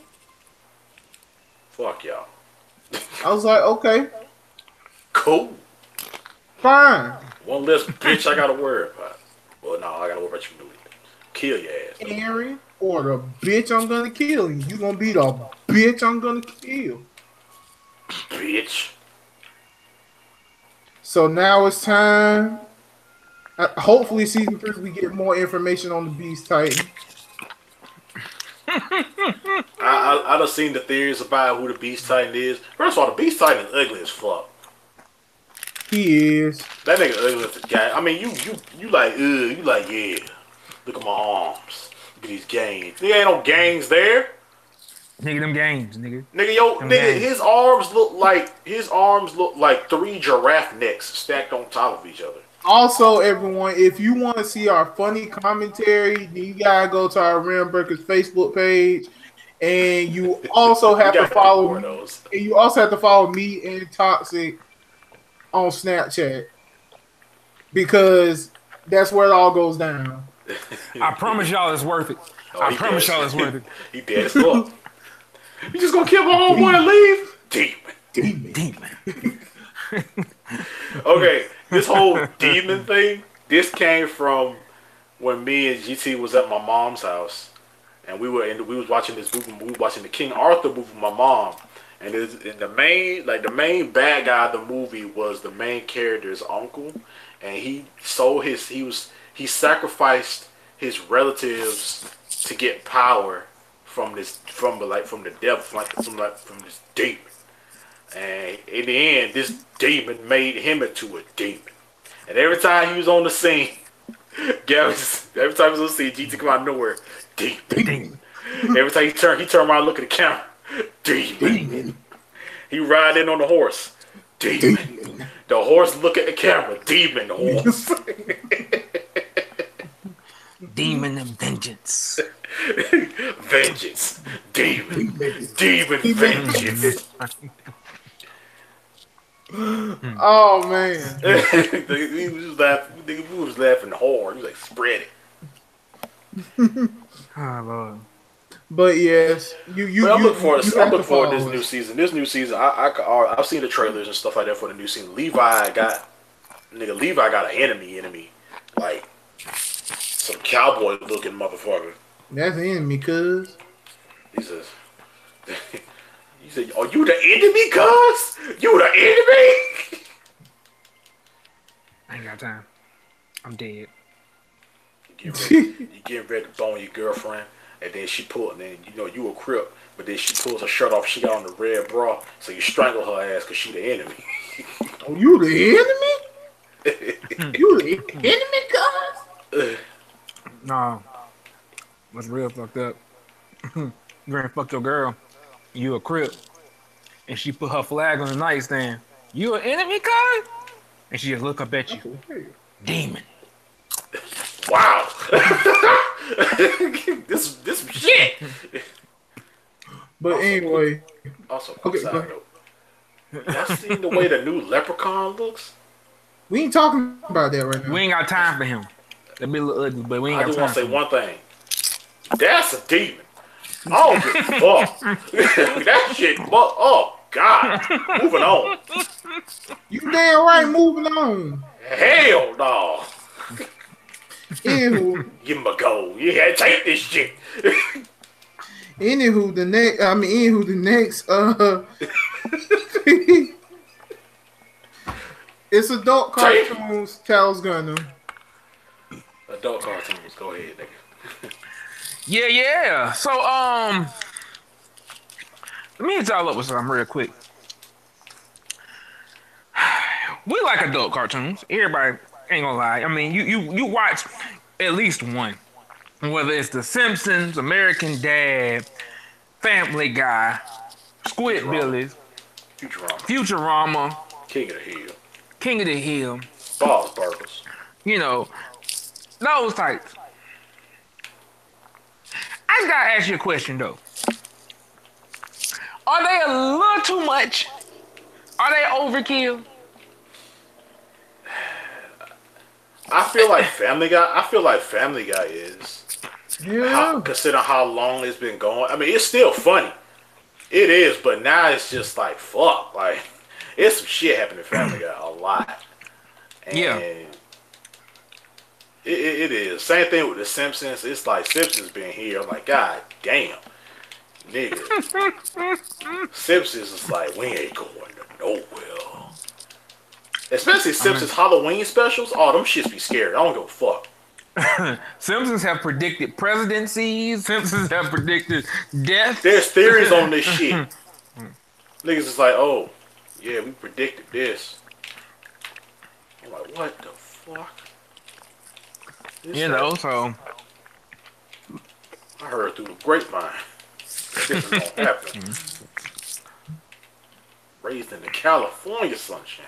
Fuck y'all. I was like, okay, Cool. fine. One less bitch I gotta worry about. Well, no, I gotta worry about you doing it. Kill your ass. Aaron or the bitch I'm gonna kill you. You gonna be the bitch I'm gonna kill. Bitch. So now it's time. Hopefully, season 3 we get more information on the Beast Titan. I done seen the theories about who the Beast Titan is. First of all, the Beast Titan is ugly as fuck. He is. That nigga ugly as a guy. I mean, you like, yeah. Look at my arms. Look at these gangs. There ain't no gangs there. Nigga, them games, nigga. Nigga, his arms look like 3 giraffe necks stacked on top of each other. Also, everyone, if you want to see our funny commentary, then you gotta go to our RealmBreakers Facebook page, and you also have to follow me. And you also have to follow me and Toxic on Snapchat, because that's where it all goes down. I promise y'all it's worth it. Oh, I he promise dead. y'all it's worth it. He dead as fuck. You just gonna kill my homeboy and leave? Demon. Okay, this whole demon thing, this came from when me and GT was at my mom's house, and we was watching this movie. We were watching the King Arthur movie with my mom, and the main bad guy of the movie was the main character's uncle, and he sacrificed his relatives to get power from the devil, from this demon. And in the end, this demon made him into a demon. And every time he was on the scene, every time he was on the scene, GT come out of nowhere, demon. Every time he turned around and look at the camera, demon. He ride in on the horse, demon. The horse look at the camera, demon. The horse. Demon of vengeance. Vengeance. Demon vengeance. Oh man. we was laughing hard. He was like, spread it. Oh Lord. But yes, I'm looking forward to this new season. This new season, I've seen the trailers and stuff like that for the new season. Levi got an enemy, like some cowboy looking motherfucker. That's the enemy, cuz. He says, "Are you the enemy, cuz? You the enemy?" I ain't got time. I'm dead. You getting ready to bone your girlfriend, and then you a crip, but then she pulls her shirt off. She got on the red bra, so you strangle her ass because she the enemy. Oh, you the enemy? You the enemy, cuz? No. What's real fucked up? You gonna fuck your girl. You a crip. And she put her flag on the nightstand. You an enemy, cuz? And she just look up at you. Demon. Wow. this shit. But anyway. Also, side note. Y'all seen the way the new Leprechaun looks? We ain't talking about that right now. We ain't got time for him. That be a little ugly, but we ain't I got just time. want to say one thing. That's a demon. I don't give a fuck. That shit. Oh God. Moving on. You damn right. Moving on. Hell no. Anywho, Give him a go. Yeah, take this shit. anywho, the next. It's adult cartoons. TalosGundam. Adult cartoons. Go ahead, nigga. Yeah. So, let me hit y'all up with something real quick. We like adult cartoons. Everybody ain't gonna lie. I mean, you watch at least one. Whether it's The Simpsons, American Dad, Family Guy, Squidbillies, Futurama, King of the Hill, Bob's Burgers. You know, those types. I just gotta ask you a question though. Are they a little too much? Are they overkill? I feel like Family Guy is. Yeah. Considering how long it's been going. I mean, it's still funny. It is, but now it's just like, fuck. Like, it's some shit happening in Family Guy a lot. And yeah. It is. Same thing with The Simpsons. It's like Simpsons being here. I'm like, God damn. Nigga. Simpsons is like, we ain't going to nowhere. Especially Simpsons Halloween specials. Oh, them shits be scary. I don't give a fuck. Simpsons have predicted presidencies. Simpsons have predicted death. There's theories on this shit. Niggas is like, oh, yeah, we predicted this. I'm like, what the fuck? So I heard through the grapevine that this is gonna happen. Raised in the California sunshine.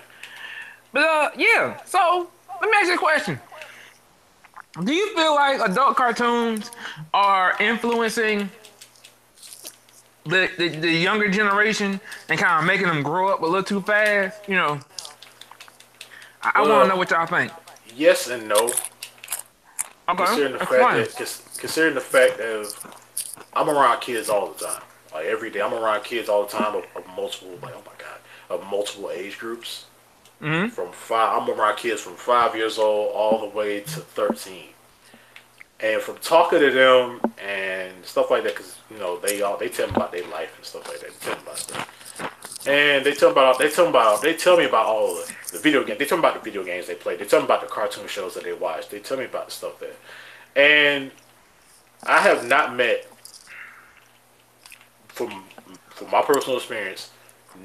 But yeah. So let me ask you a question. Do you feel like adult cartoons are influencing the younger generation and kind of making them grow up a little too fast? You know, I want to know what y'all think. Yes and no. Okay, considering the fact explain. that considering the fact of I'm around kids all the time. Like every day, I'm around kids all the time of multiple, like oh my god, of multiple age groups. Mm-hmm. From five, I'm around kids from 5 years old all the way to 13. And from talking to them and stuff like that, because they tell me about their life and stuff like that. They tell me about stuff, and they tell me about all the video games. They tell me about the video games they play. They tell me about the cartoon shows that they watch. They tell me about the stuff that, and I have not met from my personal experience,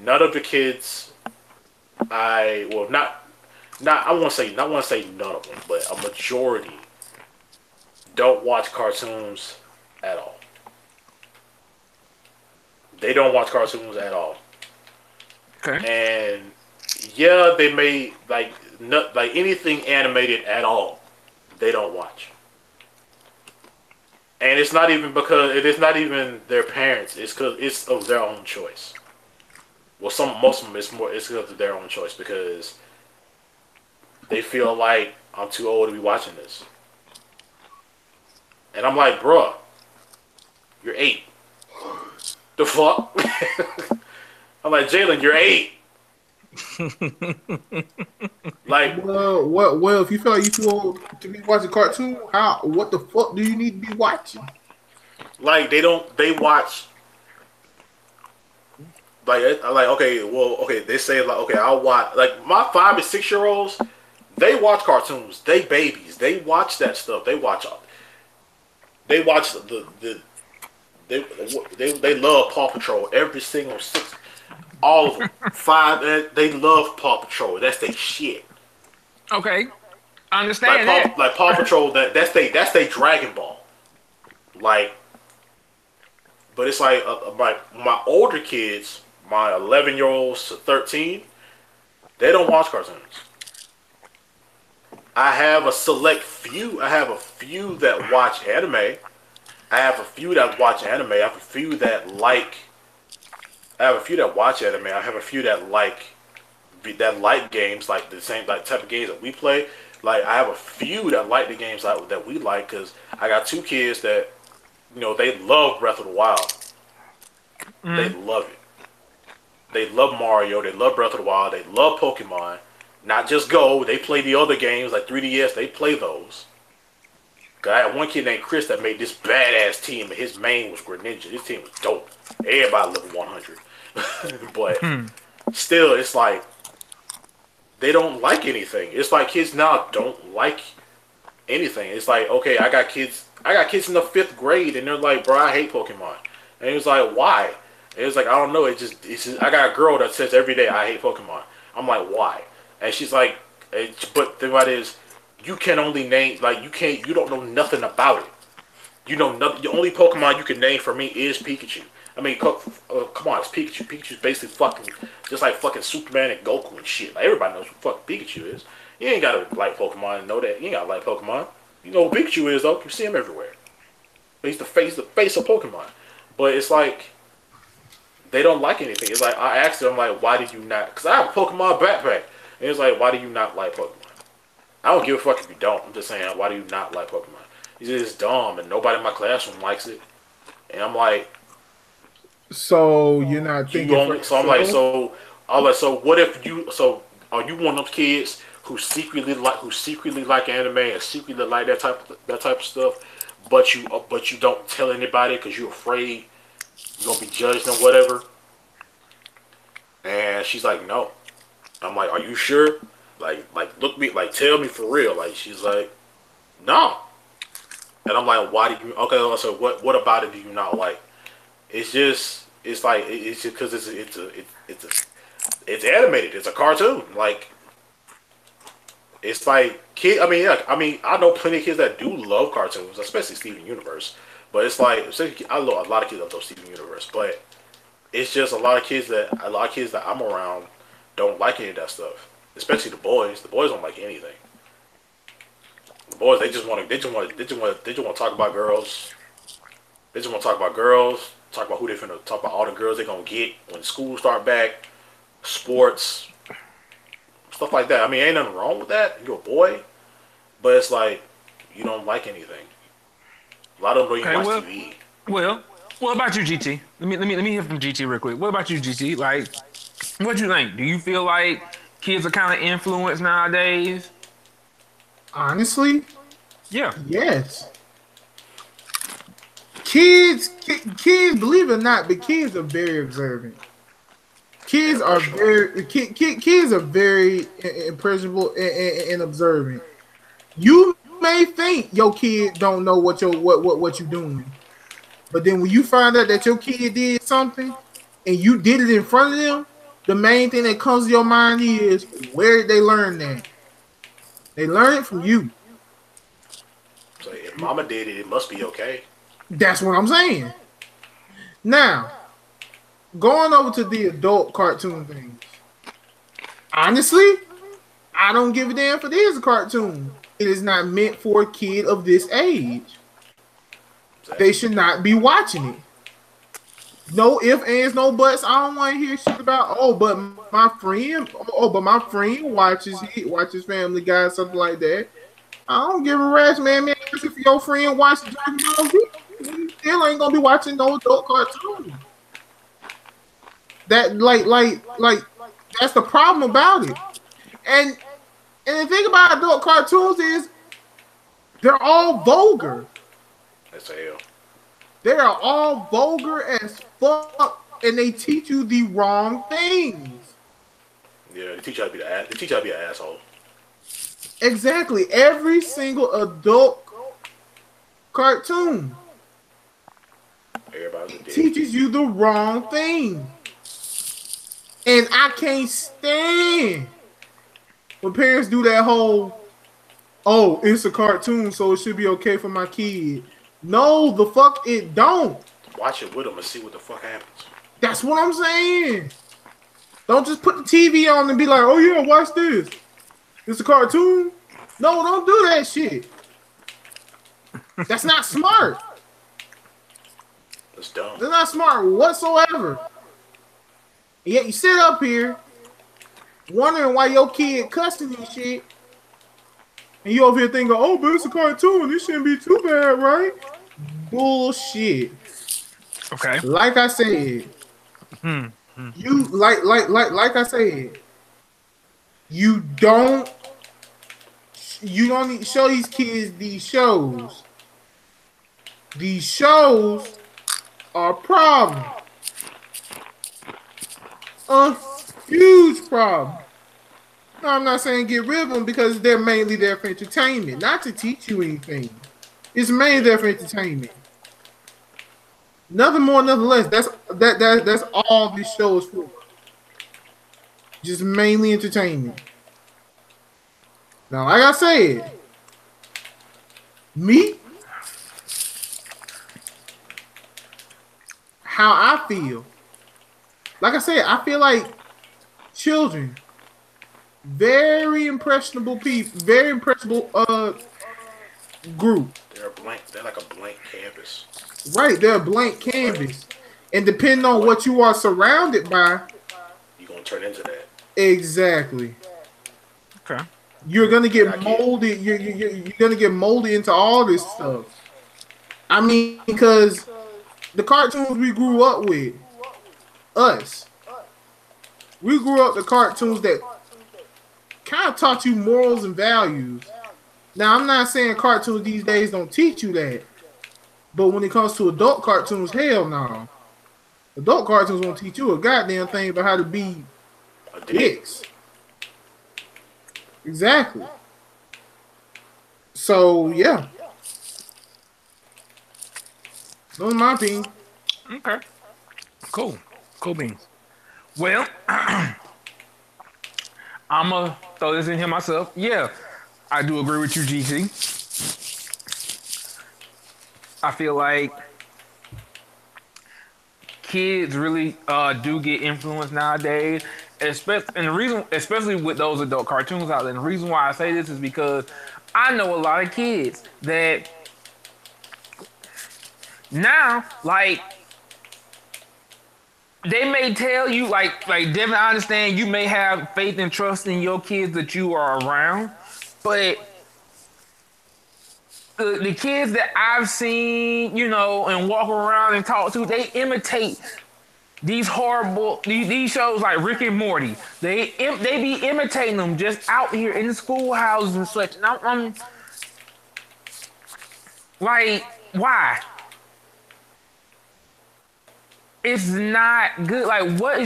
none of the kids I well not I won't say not want to say none of them, but a majority don't watch cartoons at all. They don't watch cartoons at all, Okay. and yeah, they may not like anything animated at all. They don't watch, and it's not even because it is not even their parents. It's because it's of their own choice. Well, most of them it's because of their own choice because they feel like I'm too old to be watching this, and I'm like, bruh, you're 8. The fuck? I'm like, Jalen, you're 8. Like, Well, what? Well, if you feel like you too old to be watching cartoon, how? What the fuck do you need to be watching? they don't. They watch okay, well, okay. They say like, okay, I'll watch like my 5 and 6 year olds. They watch cartoons. They babies. They watch that stuff. They watch. They watch they they love Paw Patrol. Every single six, all of them. They love Paw Patrol. That's their shit. Okay. I understand that. Like Paw Patrol. That's they Dragon Ball. Like, but it's like my older kids, my 11-year-olds to 13, they don't watch cartoons. I have a select few. I have a few that watch anime. I have a few that watch anime. I have a few that like. I have a few that watch anime. I have a few that like games, like the same like type of games that we play. Like I have a few that like the games that we like because I got 2 kids that they love Breath of the Wild. They love it. They love Mario. They love Breath of the Wild. They love Pokemon. Not just Go. They play the other games like 3DS. They play those. Cause I had one kid named Chris that made this badass team, and his main was Greninja. This team was dope. Everybody level 100. But still, it's like they don't like anything. It's like kids now don't like anything. It's like, okay, I got kids in the 5th grade, and they're like, bro, I hate Pokemon. And he was like, why? And it was like, I don't know. It's just I got a girl that says every day I hate Pokemon. I'm like, why? And she's like, but the thing is, you can only name you don't know nothing about it. You know nothing. The only Pokemon you can name for me is Pikachu. I mean, come on, it's Pikachu. Pikachu's basically fucking just like fucking Superman and Goku and shit. Like everybody knows who fucking Pikachu is. You ain't gotta like Pokemon and know that. You ain't gotta like Pokemon. You know who Pikachu is though. You see him everywhere. He's the face of Pokemon. But it's like they don't like anything. It's like I asked them like, why did you not? Because I have a Pokemon backpack. And it's like, why do you not like Pokemon? I don't give a fuck if you don't. I'm just saying, why do you not like Pokemon? He's just dumb, and nobody in my classroom likes it. And I'm like, So you're not thinking. I'm like, so what if you? So are you one of those kids who secretly like anime and secretly like that type of stuff, but you don't tell anybody because you're afraid you're gonna be judged or whatever? And she's like, no. I'm like, are you sure? Like look me, like tell me for real. Like she's like, no. And I'm like, why do you? Okay, so what about it do you not like? It's just it's just because it's animated. It's a cartoon. Like it's like kid. I know plenty of kids that do love cartoons, especially Steven Universe. But it's like I love a lot of kids that love Steven Universe. But it's just a lot of kids that I'm around don't like any of that stuff. Especially the boys. The boys don't like anything. The boys they just want to talk about girls. They just want to talk about girls. Talk about who they finna talk about all the girls they gonna get when school start back, sports, stuff like that. I mean, ain't nothing wrong with that. You're a boy, but it's like you don't like anything. A lot of them don't even Okay, watch well, TV. well, what about you, GT? Let me hear from GT real quick. What about you, GT? Like, what you think? Do you feel like kids are kind of influenced nowadays? Honestly, Yeah. yes. Kids, believe it or not, but kids are very observant. And Kids are impressionable. kids are very impressionable and observant. You may think your kid don't know what you doing, but then when you find out that your kid did something and you did it in front of them, the main thing that comes to your mind is where did they learn that? They learn it from you. So if Mama did it, it must be okay. That's what I'm saying. Now, going over to the adult cartoon things. Honestly, I don't give a damn if it is a cartoon. It is not meant for a kid of this age. They Exactly. should not be watching it. No ifs, ands, no buts. I don't want to hear shit about but my friend watches Family Guy, something like that. I don't give a rat's man. If your friend watches Dragon Ball Z, you still ain't gonna be watching no adult cartoon. That like that's the problem about it. And the thing about adult cartoons is they're all vulgar. That's hell. They are all vulgar as fuck, and they teach you the wrong things. Yeah, they teach you how to be they teach you how to be an asshole. Exactly. Every single adult cartoon Everybody's a dick. teaches you the wrong thing. And I can't stand when parents do that whole, oh, it's a cartoon, so it should be okay for my kid. No, the fuck it don't. Watch it with them and see what the fuck happens. That's what I'm saying. Don't just put the TV on and be like, oh yeah, watch this. It's a cartoon. No, don't do that shit. That's not smart. That's dumb. That's not smart whatsoever. And yet you sit up here wondering why your kid cussing and shit. And you over here thinking, oh, but it's a cartoon. This shouldn't be too bad, right? Bullshit. Okay. Like I said, you like I said, you don't need to show these kids these shows. These shows are a problem. A huge problem. No, I'm not saying get rid of them because they're mainly there for entertainment, not to teach you anything. It's mainly there for entertainment. Nothing more, nothing less. That's all this show is for. Just mainly entertainment. Now, like I said, me, how I feel. Like I said, I feel like children, very impressionable people, very impressionable group. They're a blank. They're like a blank canvas. Right, they're a blank canvas. And depending on what you are surrounded by, You're gonna turn into that. exactly. Okay. You're gonna get molded. You're gonna get molded into all this stuff. I mean, because the cartoons we grew up with, us, we grew up the cartoons that kind of taught you morals and values. Now, I'm not saying cartoons these days don't teach you that, but when it comes to adult cartoons, hell no. Adult cartoons won't teach you a goddamn thing about how to be A dick. dicks. Exactly. So yeah, those are my opinion. Okay. Cool. Cool beans. Well, I'm going to throw this in here myself. Yeah, I do agree with you, GT. I feel like kids really do get influenced nowadays, especially with those adult cartoons out there. And the reason why I say this is because I know a lot of kids that now, like, they may tell you, like Devin, I understand you may have faith and trust in your kids that you are around, but the kids that I've seen, you know, and walk around and talk to, they imitate these horrible these shows like Rick and Morty. They be imitating them just out here in the schoolhouses and such. And I'm like, why? It's not good. Like, what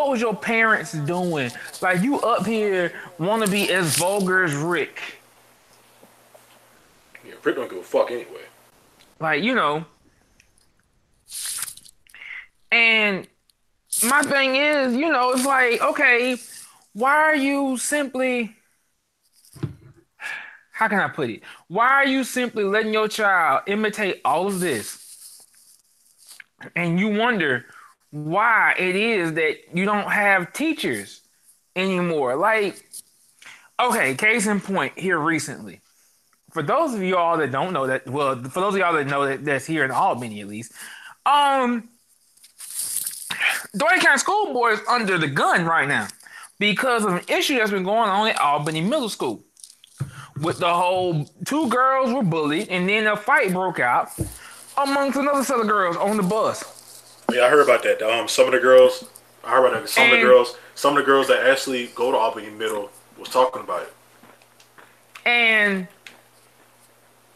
was your parents doing? Like, you up here want to be as vulgar as Rick. Yeah, Rick don't give a fuck anyway. Like, you know. And my thing is, you know, it's like, okay, why are you simply, how can I put it? Why are you simply letting your child imitate all of this? And you wonder why it is that you don't have teachers anymore. Like, okay, case in point here recently. For those of y'all that don't know that, well, for those of y'all that know that's here in Albany at least, Dwayne County School Board is under the gun right now because of an issue that's been going on at Albany Middle School. With the whole 2 girls were bullied and then a fight broke out amongst another set of girls on the bus. Yeah, I heard about that. Some of the girls, I heard about that. Some of the girls that actually go to Albany Middle was talking about it. And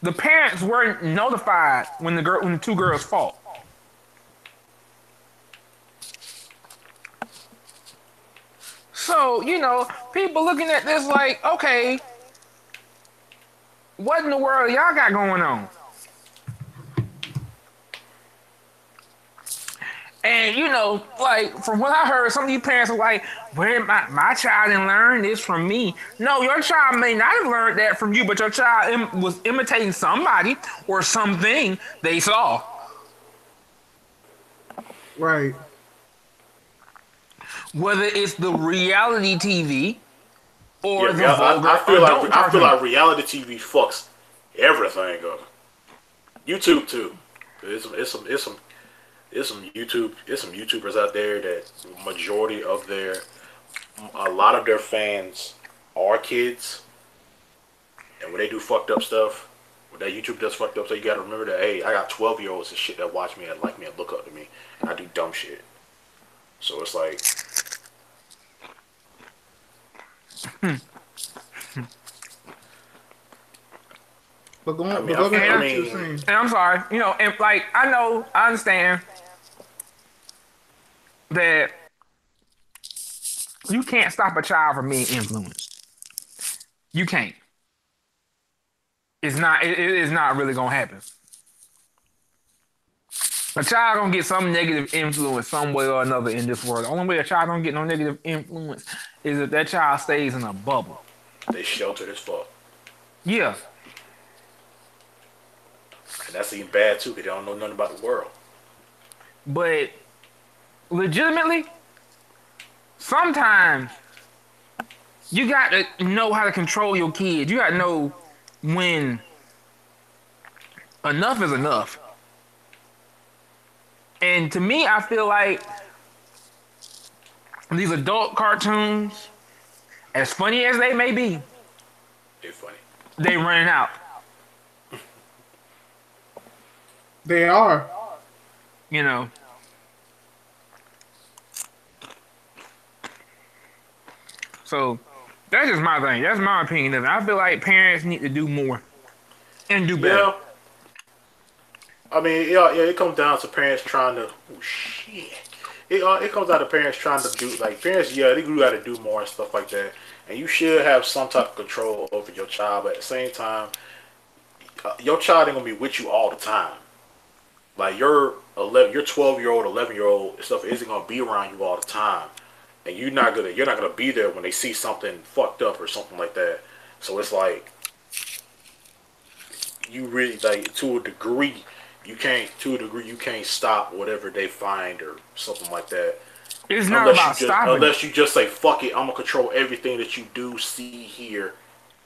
the parents weren't notified when the 2 girls fought. So, you know, people looking at this like, okay, what in the world y'all got going on? And, you know, like, from what I heard, some of these parents are like, well, my child didn't learn this from me. No, your child may not have learned that from you, but your child was imitating somebody or something they saw. Right. Whether it's the reality TV or the vulgar. I feel like reality TV fucks everything up. YouTube too. It's some YouTubers out there that majority of a lot of their fans are kids, and when they do fucked up stuff, when that YouTube does fucked up stuff, you gotta remember that, hey, I got 12-year-olds and shit that watch me and like me and look up to me, and I do dumb shit. So it's like, but going, I mean, and I'm sorry, you know, and like I understand that you can't stop a child from being influenced. You can't. It is not really gonna happen. A child gonna get some negative influence some way or another in this world. The only way a child don't get no negative influence is if that child stays in a bubble. They sheltered as fuck. Yeah. And that's even bad too, because they don't know nothing about the world. But legitimately, sometimes you got to know how to control your kids. You got to know when enough is enough. And to me, I feel like these adult cartoons, as funny as they may be, they're funny. They running out. They are. You know. So that's just my thing. That's my opinion of it. I feel like parents need to do more and do better. Yeah. I mean, yeah, it comes down to parents trying to. Oh shit! It comes down to parents trying to do parents. Yeah, they do got to do more and stuff like that. And you should have some type of control over your child, but at the same time, your child ain't gonna be with you all the time. Like your 12-year-old, 11-year-old stuff isn't gonna be around you all the time, and you're not gonna be there when they see something fucked up or something like that. So it's like you really to a degree. You can't stop whatever they find or something like that. It's not about stopping. Unless you just say, fuck it, I'm going to control everything that you do, see, hear,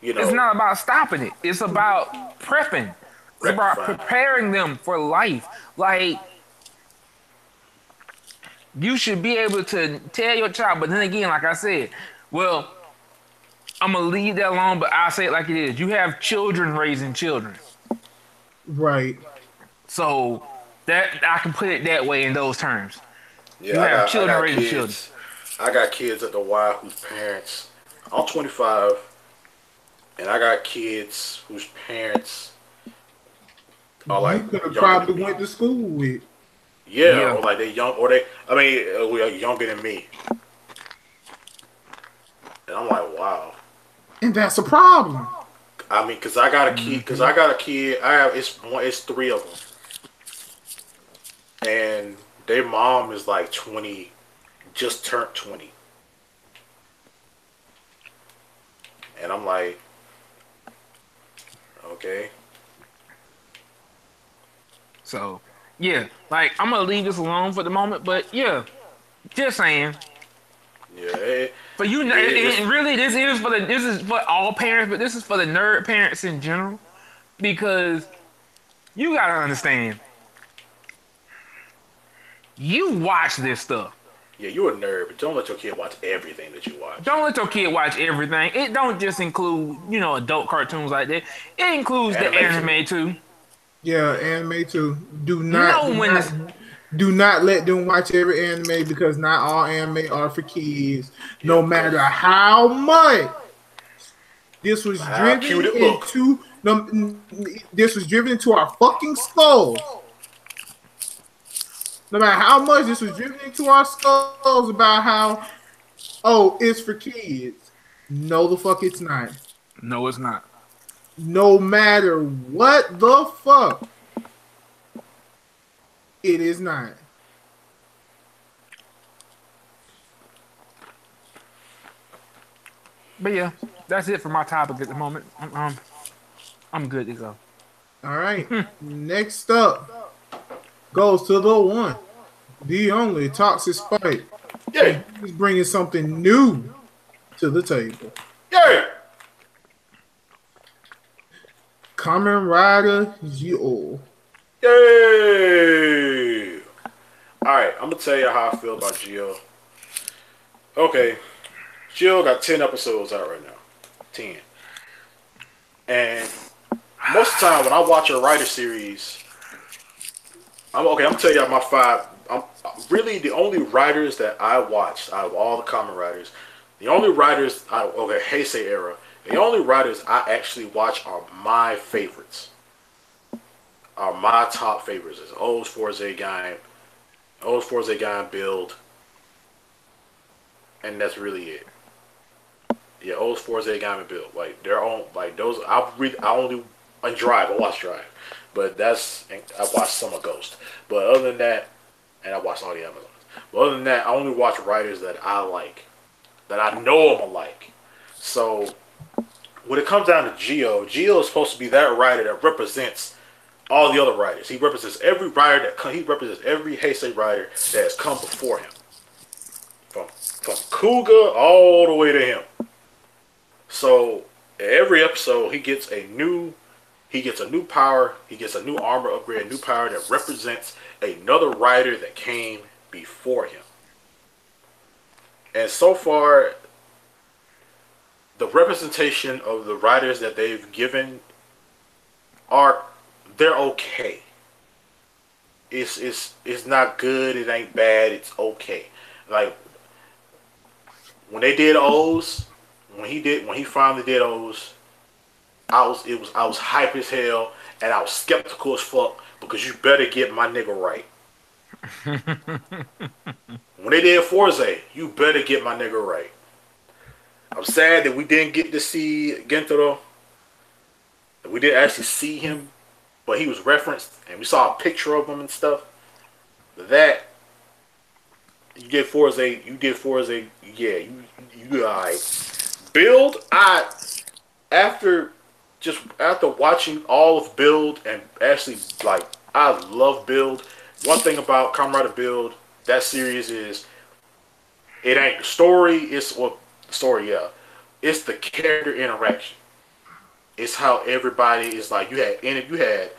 you know. It's not about stopping it. It's about prepping. It's about preparing them for life. Like, you should be able to tell your child, but then again, like I said, well, I'm going to leave that alone, but I'll say it like it is. You have children raising children. Right. So that I can put it that way in those terms. You Yeah, have I children got raising children. kids. I got kids at the Y whose parents. I'm 25, and I got kids whose parents are You like could have younger than probably me. went to school with. Yeah, Yeah. or like they young, or they. I mean, we are younger than me, and I'm like, wow. And that's a problem. I mean, cause I got a kid. Cause Hmm. I got a kid. I have it's one. It's three of them, and their mom is like 20, just turned 20, and I'm like, okay, So yeah, like I'm gonna leave this alone for the moment, but yeah, just saying. yeah, it, For you, it's and really, this is for all parents, but this is for the nerd parents in general because you gotta understand. You watch this stuff. yeah. You're a nerd, but don't let your kid watch everything that you watch. Don't let your kid watch everything. It don't just include adult cartoons like that. It includes the Anime too. anime too. Yeah, anime too. Do not, do Know when not, this. do not let them watch every anime because not all anime are for kids. Yeah, No because matter how much this was how driven cute it look. into, no, this was driven into our fucking skulls. No matter how much this was driven into our skulls about how, oh, it's for kids. No, the fuck, it's not. No, it's not. No matter what the fuck, it is not. But yeah, that's it for my topic at the moment. I'm good to go. All right. Next up goes to the one, the only Toxic Spike. Yay! And he's bringing something new to the table. Yay! Kamen Rider Zio. Yay! Alright, I'm gonna tell you how I feel about Geo. Okay, Geo got 10 episodes out right now. 10. And most of the time when I watch a writer series, I'm gonna tell you my five. I'm really the only writers that I watched out of all the common writers. The only writers out of the Heisei era, the only writers I actually watch are my favorites. Are my top favorites. Is O's Forze Game, O's Forze Game build, and that's really it. Yeah, O's Forze Game and build. Like they're on like those. I only on Drive. I watch Drive, but I watch some of Ghost. But other than that, and I watch all the Amazons. But other than that, I only watch writers that I like, that I know I'm gonna like. So when it comes down to Geo is supposed to be that writer that represents all the other writers. He represents every writer he represents every Heisei writer that has come before him, from Kuga all the way to him. So every episode he gets a new power, he gets a new armor upgrade, a new power that represents another writer that came before him. And so far, the representation of the writers that they've given they're okay. It's not good, it ain't bad, it's okay. Like when they did O's, when he finally did O's, I was hype as hell and I was skeptical as fuck because you better get my nigga right. When they did Forze, you better get my nigga right. I'm sad that we didn't get to see Gentaro. We didn't actually see him, but he was referenced and we saw a picture of him and stuff. That you did Forze, yeah, you alright. Build, after after watching all of Build and actually like I love Build. One thing about Kamen Rider Build, that series is it ain't the story, yeah. It's the character interaction. It's how everybody is like you had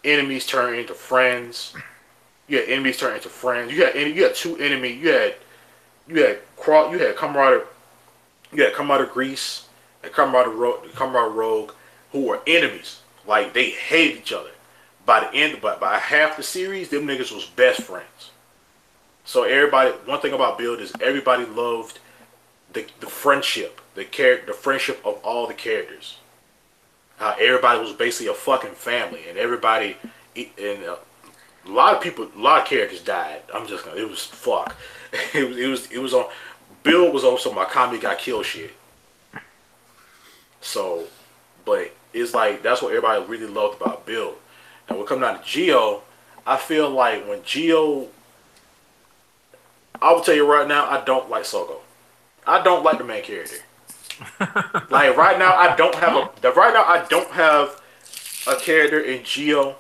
enemies turn into friends. You had enemies turn into friends. You had two enemies. You had Kamen Rider, Grease and Kamen Rider Rogue, who were enemies. Like they hated each other. by the end, but by half the series, them niggas was best friends. So everybody, one thing about Build is everybody loved the friendship, the friendship of all the characters. How everybody was basically a fucking family, and everybody, and a lot of people, a lot of characters died. I'm just gonna, it was fuck. It was on. Bill was also my comedy got killed shit. So, but it's like that's what everybody really loved about Bill. And when it comes down to Geo, I feel like when Geo, I will tell you right now, I don't like Sogo. I don't like the main character. Like right now, I don't have a character in Geo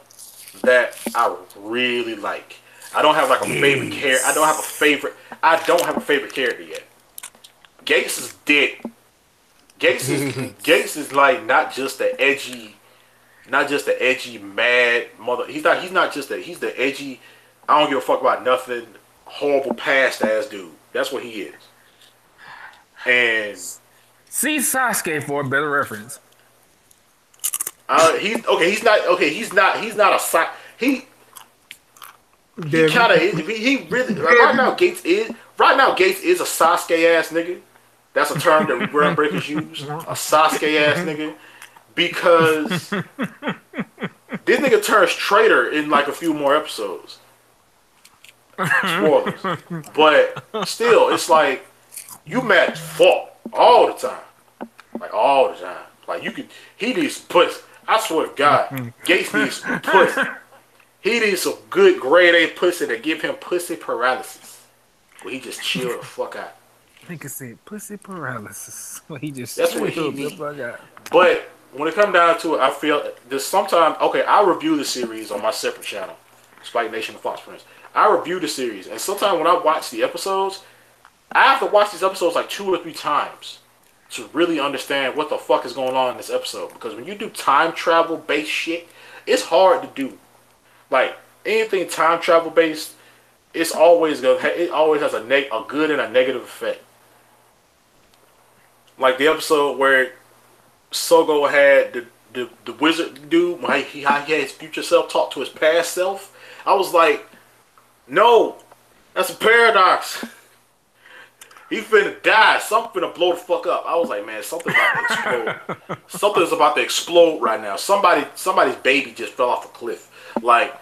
that I really like. I don't have like a favorite character. I don't have a favorite character yet. Gates is dead. Gates is like not just the edgy mad mother. He's not just that. He's the edgy. I don't give a fuck about nothing. Horrible past ass dude. That's what he is. And see Sasuke for a better reference. He's okay. He's not okay. He's not a he. He kind of he really right now. Gates is a Sasuke ass nigga. That's a term that RealmBreakers use. A Sasuke ass nigga, because this nigga turns traitor in like a few more episodes. Spoilers, but still, it's like you mad as fuck all the time, like all the time. Like you could, he needs some pussy. I swear to God, Gates needs some pussy. He needs some good grade A pussy to give him pussy paralysis, where he just chill the fuck out. Nigga said pussy paralysis. Well, he just that's what he needs. But when it comes down to it, I feel there's sometimes okay. I review the series on my separate channel, Spike Nation and Fox Prince. I review the series, and sometimes when I watch the episodes, I have to watch these episodes like 2 or 3 times to really understand what the fuck is going on in this episode. Because when you do time travel based shit, it's hard to do. Like anything time travel based, it always has a good and a negative effect. Like the episode where Sogo had the wizard dude, when he had his future self talk to his past self. I was like, no, that's a paradox. He finna die. Something finna blow the fuck up. I was like, man, something's about to explode. Something's about to explode right now. Somebody's baby just fell off a cliff. Like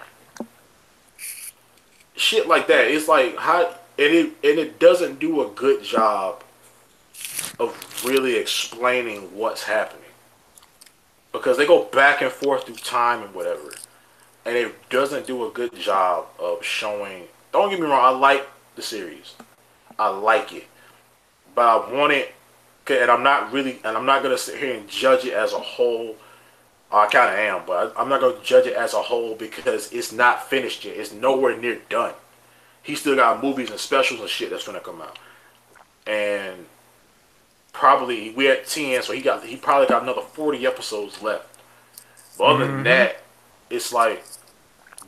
shit like that. It's like how it doesn't do a good job of really explaining what's happening, because they go back and forth through time and whatever, and it doesn't do a good job of showing. Don't get me wrong, I like the series, I like it, but I want it, and I'm not gonna sit here and judge it as a whole. I kind of am, but I'm not gonna judge it as a whole because it's not finished yet. It's nowhere near done. He still got movies and specials and shit that's gonna come out, and probably we at 10, so he probably got another 40 episodes left. But other than that, it's like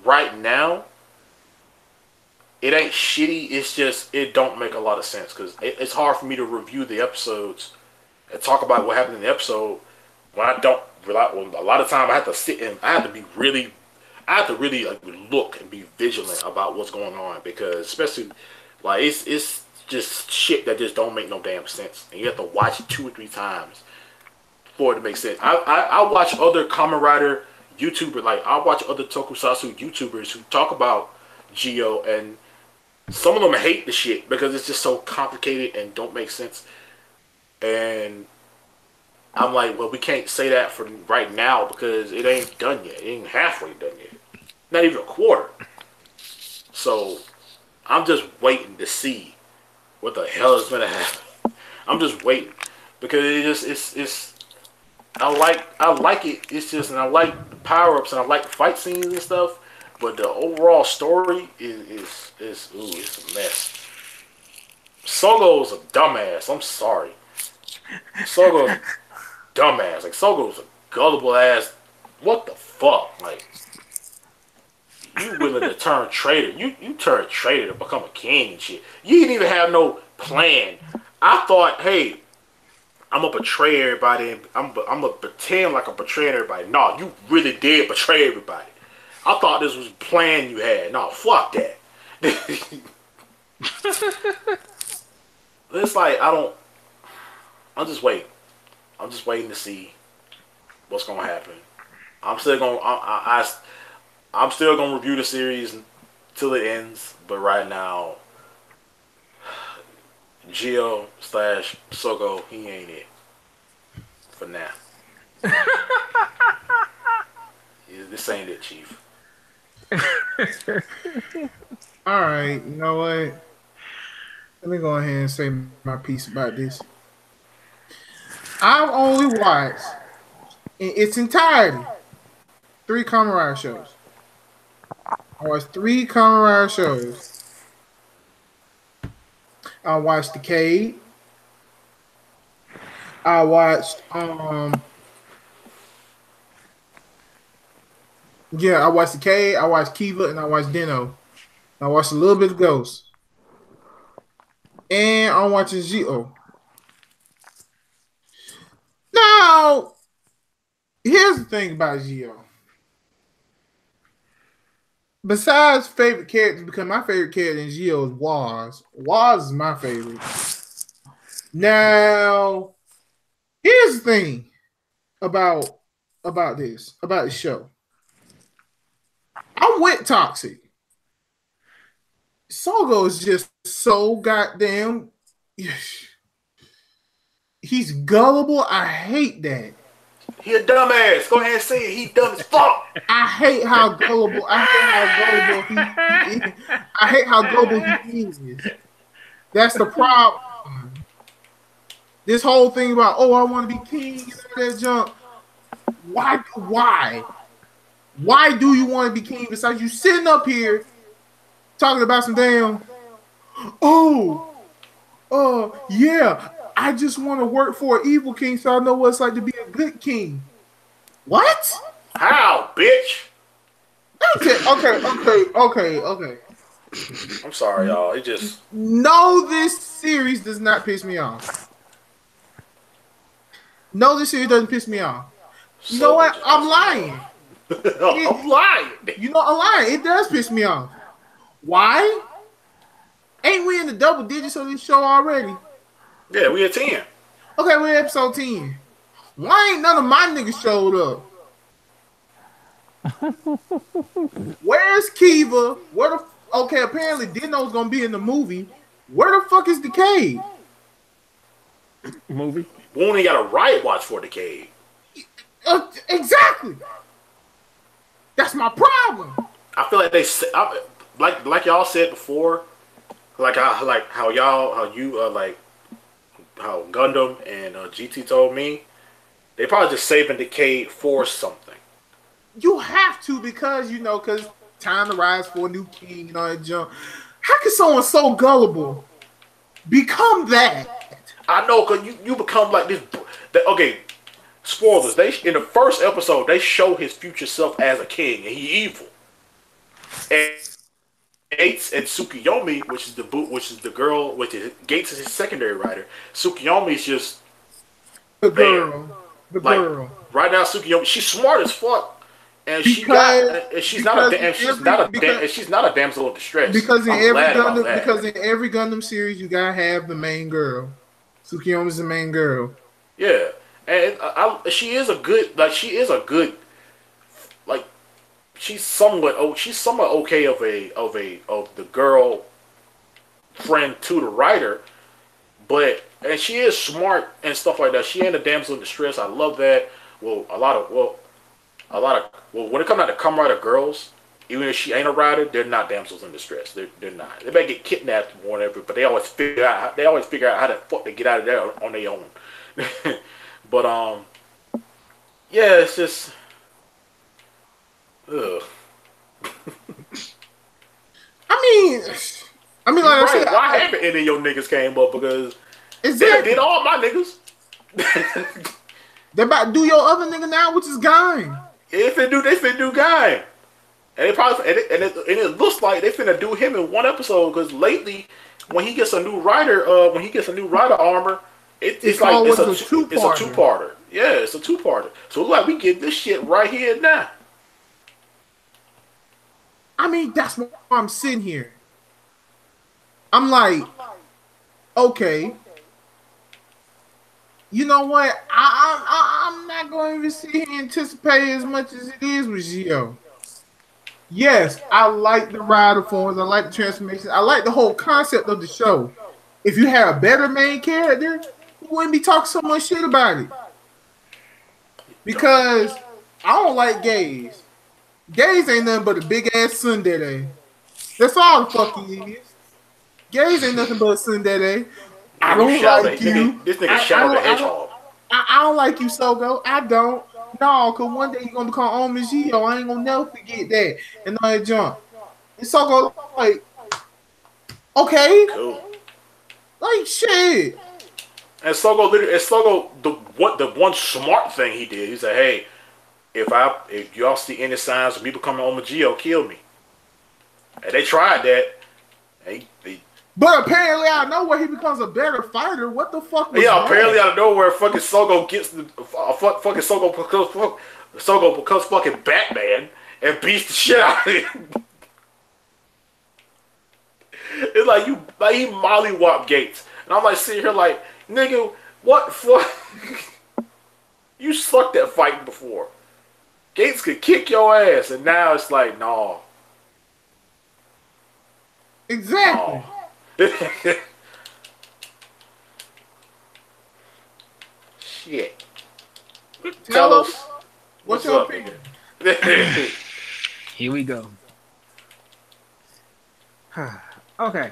right now it ain't shitty. It's just it don't make a lot of sense because it's hard for me to review the episodes and talk about what happened in the episode when I don't rely. Well, a lot of time I have to sit and I have to really like look and be vigilant about what's going on, because especially like it's just shit that just don't make no damn sense, and you have to watch it 2 or 3 times for it to make sense. I watch other Kamen Rider YouTubers, like I watch other Tokusatsu YouTubers who talk about Geo, and some of them hate the shit because it's just so complicated and don't make sense. And I'm like, well, we can't say that for right now because it ain't done yet. It ain't halfway done yet. Not even a quarter. So I'm just waiting to see what the hell is gonna happen. I'm just waiting because it's I like it. It's just, and I like the power ups and I like the fight scenes and stuff. But the overall story is it's a mess. Sogo's a dumbass. I'm sorry. Sogo's a dumbass. Like Sogo's a gullible ass. What the fuck? Like you willing to turn traitor? You turn traitor to become a king and shit. You didn't even have no plan. I thought, hey, I'm gonna betray everybody. And I'm gonna pretend like I'm betraying everybody. No, you really did betray everybody. I thought this was a plan you had. No, fuck that. It's like I don't. I'm just waiting. I'm just waiting to see what's gonna happen. I'm still gonna. I'm still gonna review the series till it ends. But right now, Gio slash Soko, he ain't it for now. This ain't it, Chief. All right, you know what? Let me go ahead and say my piece about this. I've only watched in its entirety 3 Kamen Rider shows. I watched 3 Kamen Rider shows. I watched Decade. I watched I watched Decade, I watched Kiva, and I watched Deno. I watched a little bit of Ghost. And I'm watching Geo. Now, here's the thing about Geo. Besides favorite characters, because my favorite character in Geo is Waz. Waz is my favorite. Now, here's the thing about this show. I'm with Toxic. Sogo is just so goddamn. He's gullible. I hate that. He a dumbass. Go ahead and say it. He dumb as fuck. I hate how gullible. I hate how gullible he is. That's the problem. This whole thing about I want to be king and all that junk. Why? Why do you want to be king? Besides you sitting up here talking about some damn. Yeah. I just want to work for an evil king so I know what it's like to be a good king. What? How, bitch? Okay. I'm sorry, y'all. It just... No, this series does not piss me off. No, this series doesn't piss me off. You know what? I'm lying. I'm lying. You know, I'm lying. It does piss me off. Why? Ain't we in the double digits of this show already? Yeah, we at 10. Okay, we're at episode 10. Why ain't none of my niggas showed up? Where's Kiva? Okay, apparently Dino's gonna be in the movie. Where the fuck is Decade? Movie? We only got a riot watch for Decade. Exactly. That's my problem. I feel like like y'all said before, how Gundam and GT told me, they probably just saving Decade for something. You have to because time to rise for a new king and all that junk. How can someone so gullible become that? I know, cause you become like this. Okay, spoilers. In the first episode, they show his future self as a king, and he evil. And Gates and Tsukuyomi, which is the girl, Gates is his secondary writer. Tsukuyomi is just the girl. Right now, Tsukuyomi, she's smart as fuck. And she's not a damsel in distress. Because in every Gundam series, you gotta have the main girl. Tsukuyomi's the main girl. Yeah, and she is a good she's somewhat okay of the girl friend to the writer, and she is smart and stuff like that. She ain't a damsel in distress. I love that. When it comes out to Kamen Rider girls, even if she ain't a rider, they're not damsels in distress. They're not. They may get kidnapped or whatever, but they always figure out how the fuck to get out of there on their own. But yeah, it's just ugh. I mean, like I said, why haven't any of your niggas came up? Because they did all my niggas. They about to do your other nigga now, which is Guy. They finna do Guy. And it looks like they finna do him in one episode, because lately, when he gets a new rider armor, it's a two-parter. Yeah, it's a two-parter. So it looks like we get this shit right here now. mean, that's why I'm sitting here. I'm like, okay, you know what? I'm not going to even sit here and anticipate as much as it is with Gio. Yes, I like the rider forms. I like the transformation. I like the whole concept of the show. If you had a better main character, you wouldn't be talking so much shit about it. Because I don't like gays. Gays ain't nothing but a big ass tsundere. That's all the fuck he is. Gays ain't nothing but a tsundere. I don't like you. This nigga Shadow the Hedgehog. I don't like you, Sogo. I don't. No, because one day you're going to become Omagio. I ain't going to never forget that. And all that junk. And Sogo, like, okay. Cool. Like, shit. And Sogo, the one smart thing he did, he said, hey, if y'all see any signs of me becoming Omagio, kill me. And they tried that. But apparently out of nowhere he becomes a better fighter. What the fuck was Yeah, that? apparently out of nowhere fucking Sogo gets fucking Sogo becomes fucking Batman and beats the shit out of him. It's like he mollywop Gates. And I'm like sitting here like, nigga, what fuck? You sucked at fighting before. Gates could kick your ass, and now it's like, nah. Exactly. Nah. Shit. Tell us what's your up, opinion. Here we go. Okay.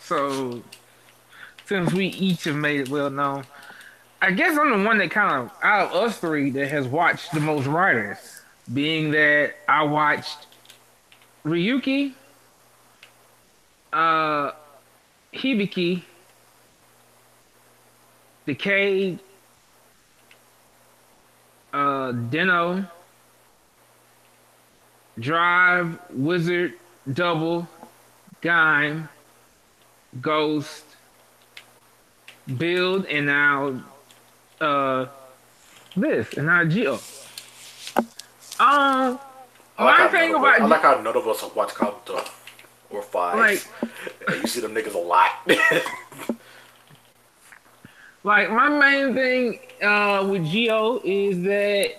So, since we each have made it well known, I guess I'm the one that kind of, out of us three, that has watched the most writers. Being that I watched Ryuki, Hibiki, Decade, Deno, Drive, Wizard, Double, Gaim, Ghost, Build, and now this, and now Geo. I like how none of us have watched Kabuto or Five. Like, you see them niggas a lot. Like, my main thing with Geo is that,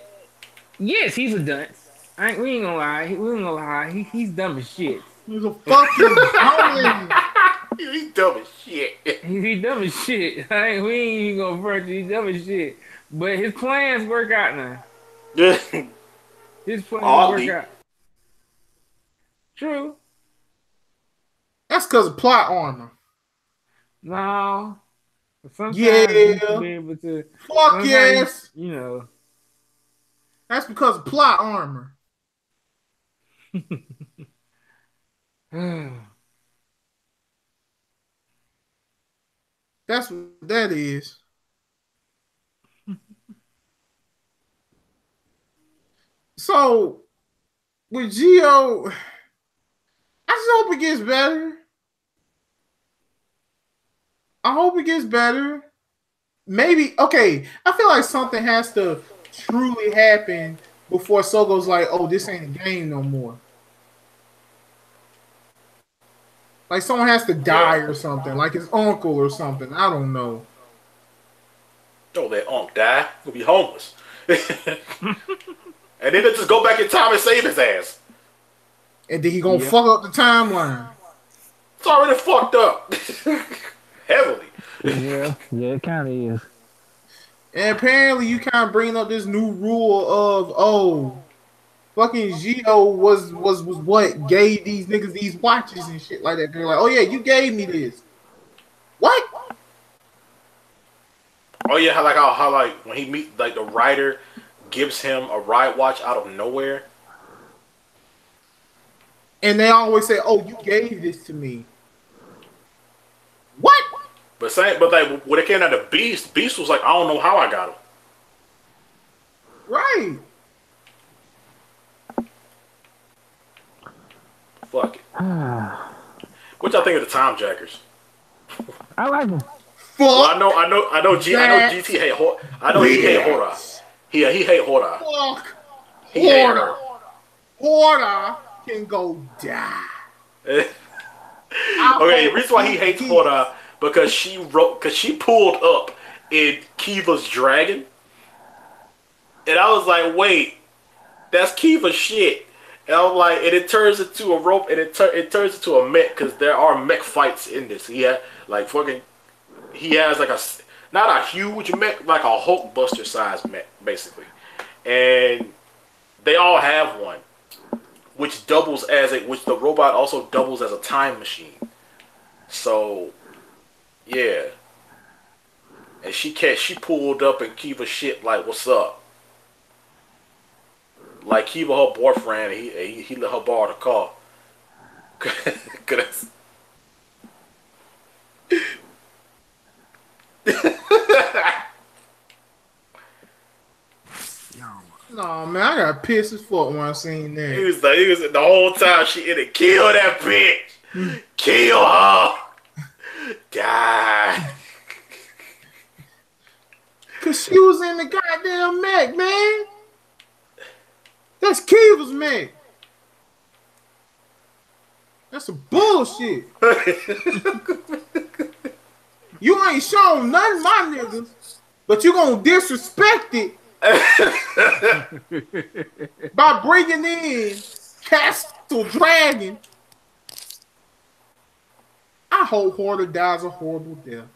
yes, he's a dunce. We ain't gonna lie. He's dumb as shit. He's a fucking dummy. He's dumb as shit. He's dumb as shit. We ain't even gonna front you. He's dumb as shit. But his plans work out now. His plans work out. True. That's because of plot armor. No. Sometimes yeah. you can be able to. Fuck yes. You know. That's because of plot armor. That's what that is. So, with Geo, I just hope it gets better. I hope it gets better. Maybe, okay, I feel like something has to truly happen before Sogo's like, oh, this ain't a game no more. Like someone has to die or something, like his uncle or something. I don't know. Don't let Unc die. He'll be homeless. And then they'll just go back in time and save his ass. And then he gonna fuck up the timeline. It's already fucked up. Heavily. Yeah, it kind of is. And apparently you kind of bringing up this new rule of, oh, fucking Geo was what gave these niggas these watches and shit like that. They're like, oh yeah, you gave me this. What? Oh yeah, how like when he meet like the writer gives him a ride watch out of nowhere. And they always say, oh, you gave this to me. What? But like when it came out of Beast was like, I don't know how I got him. Right. Fuck it. What y'all think of the Time Jackers? I like them. Well, I know GT hate horror. I know he hate horror. He hate horror. Fuck. He hate her. Horror. can go die. Okay, I the reason why he hates Horda because she pulled up in Kiva's dragon, and I was like, wait, that's Kiva's shit. And I'm like, and it turns into a rope, and it turns into a mech because there are mech fights in this. He has like not a huge mech, like a Hulk Buster size mech, basically, and they all have one, which the robot also doubles as a time machine. So, yeah, and she pulled up and Kiva shit like, what's up? Like Kiva her boyfriend, he let her borrow the car. Cause No, man, I got pissed as fuck when I seen that. he was the whole time she in it. Kill that bitch. Kill her. Die. Cause she was in the goddamn mech, man. That's Kiva's mech. That's some bullshit. You ain't shown nothing, my niggas, but you gonna disrespect it by bringing in Castle Dragon. I hope Horda dies a horrible death.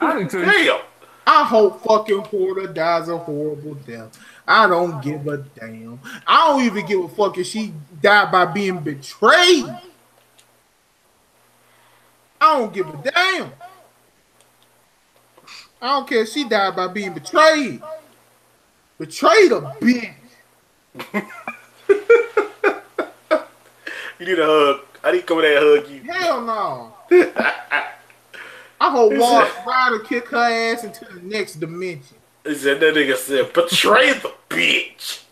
I do too. Damn. I hope fucking Horda dies a horrible death. I don't give a damn. I don't even give a fuck if she died by being betrayed. I don't give a damn. I don't care if she died by being betrayed. Betrayed a bitch. You need a hug. I need to come in there and hug you. Hell no. I hope Walt Ryder kick her ass into the next dimension. He said that nigga said, betray the bitch.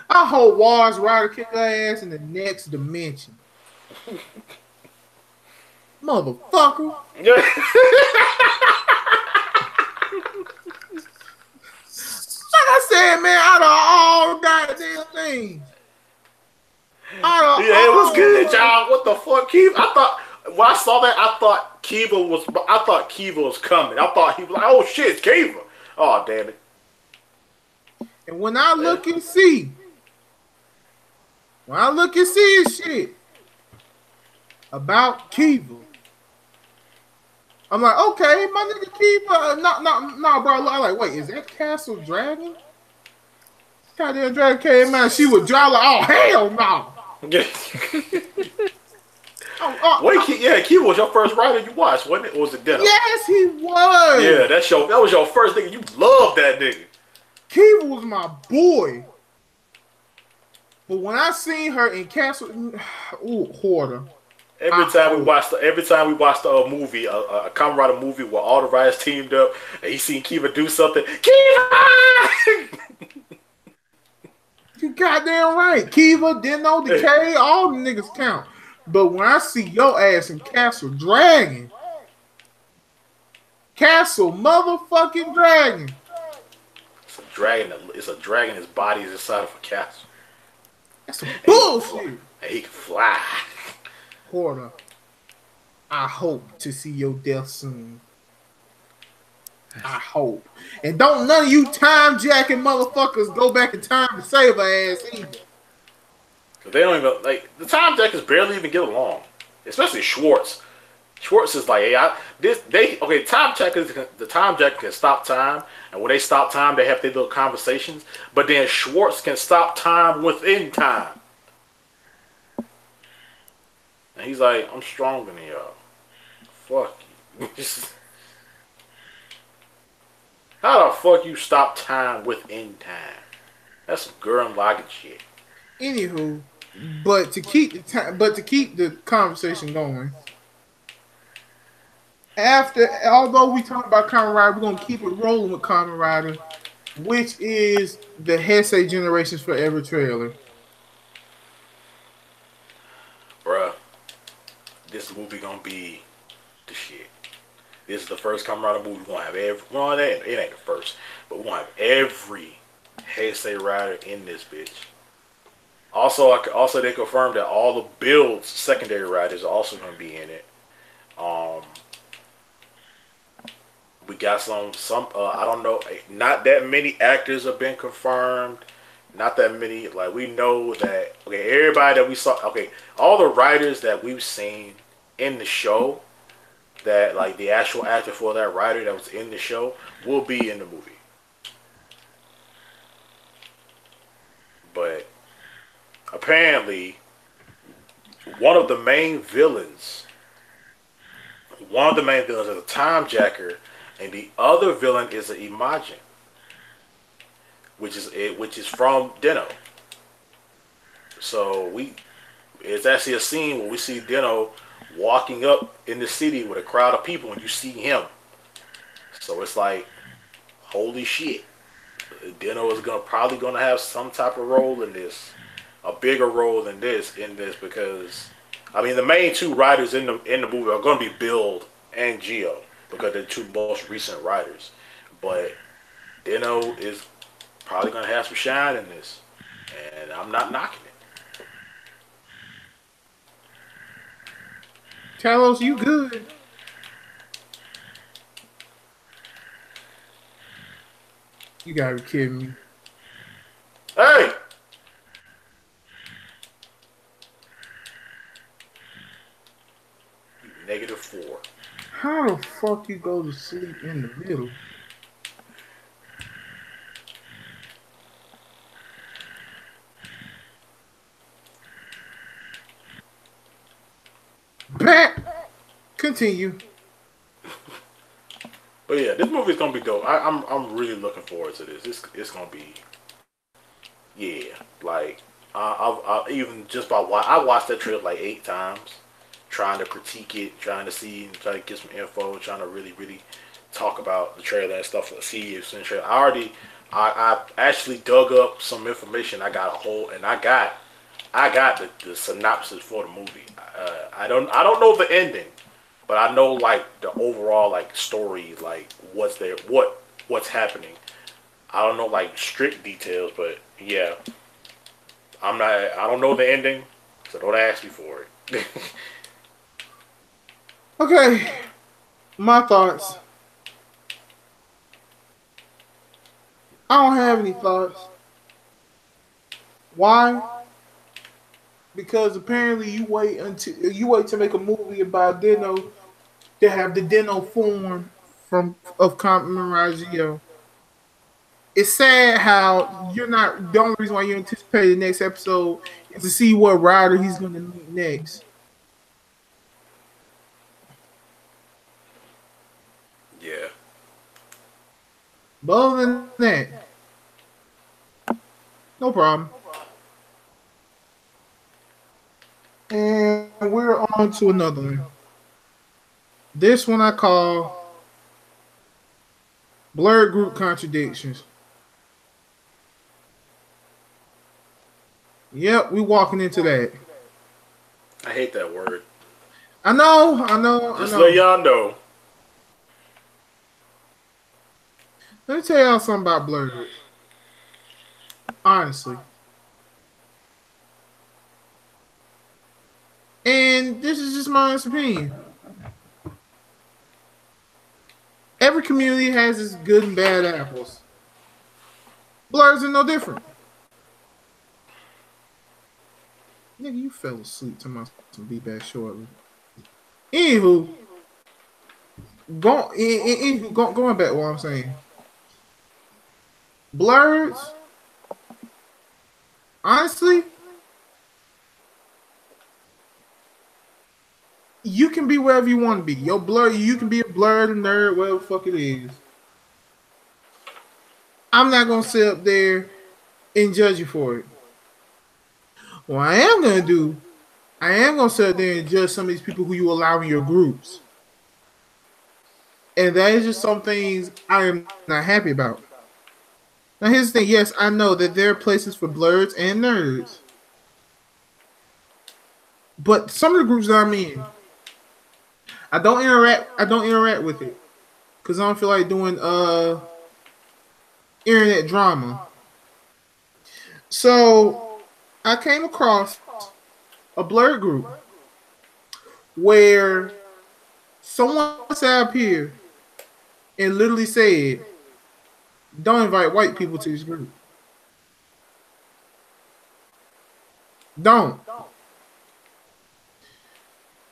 I hope Wars Ryder kick her ass in the next dimension. Motherfucker. Like I said, man, out of all goddamn things. Yeah, it was good, y'all. What the fuck, Kiva? When I saw that, I thought Kiva was coming. I thought he was like, oh shit, it's Kiva. Oh, damn it. And when I look and see his shit about Kiva, I'm like, okay, my nigga Kiva, no, bro. I'm like, wait, is that Castle Dragon? Goddamn Dragon came out, she was dry like, oh hell no. Wait, Kiva was your first writer you watched, wasn't it? Or was it Denham? Yes, he was. Yeah, that was your first nigga. You loved that nigga. Kiva was my boy. But when I seen her in Castle, Horda. Every time we watched a movie, a Kamen Rider movie where all the writers teamed up, and he seen Kiva do something, Kiva! You goddamn right. Kiva, Dino, Decay, all the niggas count. But when I see your ass in Castle Dragon, Castle motherfucking Dragon. It's a dragon. It's a dragon. His body is inside of a castle. That's some bullshit. And he can fly. Horda, I hope to see your death soon. I hope. And don't none of you time jacking motherfuckers go back in time to save her ass either. They don't even the time jackers barely even get along, especially Schwartz. Schwartz is like, hey, time jackers. The time jacker can stop time, and when they stop time, they have their little conversations. But then Schwartz can stop time within time, and he's like, I'm stronger than y'all. Fuck you. How the fuck you stop time within time? That's some Gurren Lagann shit. Anywho, but to keep the conversation going, although we talk about Kamen Rider, we're gonna keep it rolling with Kamen Rider, which is the Heisei Generations Forever trailer. Bruh, this movie gonna be the shit. This is the first Kamen Rider movie we're gonna have it ain't the first, but we're gonna have every Heisei Rider in this bitch. Also they confirmed that all the builds secondary writers are also going to be in it. Um, we got some I don't know, not that many actors have been confirmed. Not that many. Like we know that okay, everybody that we saw okay, all the writers that we've seen in the show that like the actual actor for that writer that was in the show will be in the movie. But apparently one of the main villains one of the main villains is a time jacker and the other villain is an Imagine, which is from Deno. So it's actually a scene where we see Deno walking up in the city with a crowd of people and you see him. So it's like, holy shit. Deno is probably gonna have some type of role in this. A bigger role than this in this because I mean the main two writers in the movie are gonna be Build and Geo because they're two most recent writers. But Deno is probably gonna have some shine in this. And I'm not knocking it. Talos, you good? You gotta be kidding me. Hey! -4. How the fuck you go to sleep in the middle? Back. Continue. But yeah, this movie's gonna be dope. I'm really looking forward to this. It's gonna be yeah. Like I even just by I watched that trailer like 8 times, trying to critique it, trying to see, trying to get some info, trying to really talk about the trailer and stuff. See if it's in the trailer. I actually dug up some information. I got a whole and I got the synopsis for the movie. I don't know the ending, but I know like the overall like story, like what's there, what's happening. I don't know like strict details, but yeah, I don't know the ending, so don't ask me for it. Okay, my thoughts. I don't have any thoughts. Why? Because apparently you wait to make a movie about Deno to have the Deno form of Commemorizio. It's sad how you're not the only reason why you anticipate the next episode is to see what rider he's gonna meet next. Yeah. But other than that, no problem. And we're on to another one. This one I call Blurred Group Contradictions. Yep, we walking into that. I hate that word. I know. Just let y'all know. Let me tell y'all something about Blurred. Honestly. And this is just my honest opinion. Every community has its good and bad apples. Blurs are no different. Nigga, you fell asleep to my some be back shortly. Anywho, going back to what I'm saying. Blurs, honestly, you can be wherever you want to be. Your blur, you can be a blurred nerd, whatever the fuck it is. I'm not gonna sit up there and judge you for it. What I am gonna do, I am gonna sit up there and judge some of these people who you allow in your groups. And that is just some things I am not happy about. Now here's the thing, yes, I know that there are places for blurs and nerds. But some of the groups that I'm in, I don't interact with it. Cause I don't feel like doing internet drama. So I came across a blurred group where someone sat up here and literally said, "Don't invite white people to this group. Don't."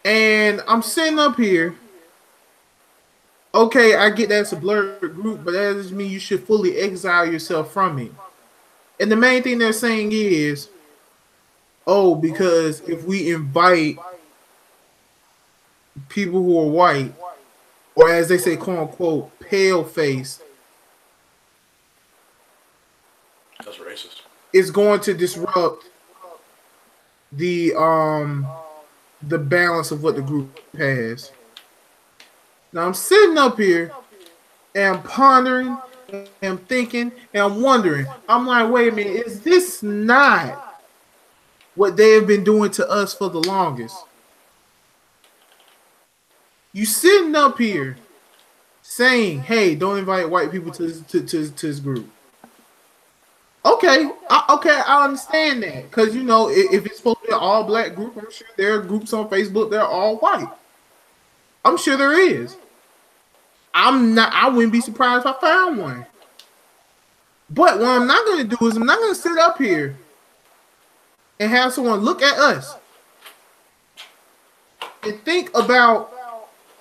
And I'm sitting up here. Okay, I get that's a blurred group, but that doesn't mean you should fully exile yourself from it. And the main thing they're saying is, oh, because if we invite people who are white, or as they say, quote unquote, pale face, That's racist. it's going to disrupt the balance of what the group has. Now I'm sitting up here and I'm pondering and I'm thinking and I'm wondering. I'm like, wait a minute, is this not what they have been doing to us for the longest? You sitting up here saying, "Hey, don't invite white people to this group." Okay, I understand that because you know if it's supposed to be an all black group, I'm sure there are groups on Facebook that are all white. I'm sure there is. I wouldn't be surprised if I found one. But what I'm not going to do is I'm not going to sit up here and have someone look at us and think about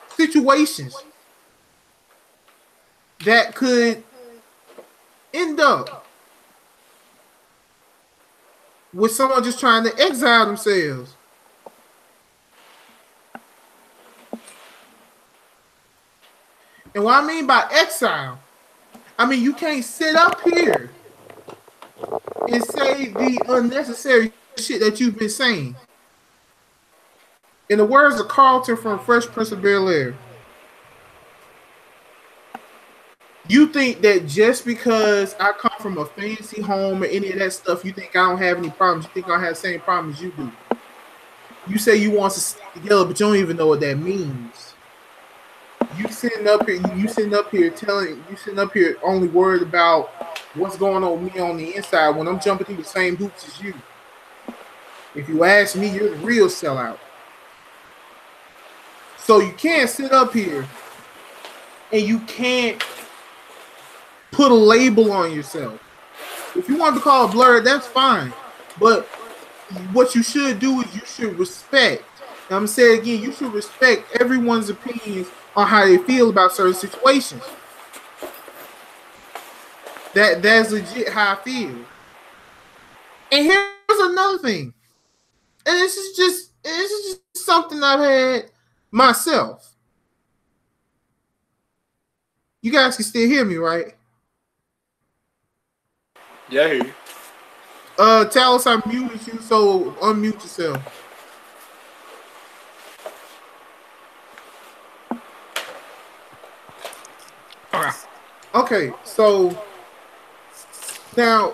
situations that could end up with someone just trying to exile themselves. And what I mean by exile, I mean you can't sit up here and say the unnecessary shit that you've been saying. In the words of Carlton from Fresh Prince of Bel-Air, you think that just because I come from a fancy home or any of that stuff, you think I don't have any problems. You think I have the same problems you do. You say you want to stick together, but you don't even know what that means. You sitting up here only worried about what's going on with me on the inside when I'm jumping through the same hoops as you. If you ask me, you're the real sellout. So you can't sit up here and you can't put a label on yourself. If you want to call it blurred, that's fine. But what you should do is you should respect. And I'm saying again, you should respect everyone's opinions on how they feel about certain situations. That's legit how I feel. And here's another thing. And this is just something I've had myself. You guys can still hear me, right? Yeah, I hear you. Talos, I muted you, so unmute yourself. Okay, so now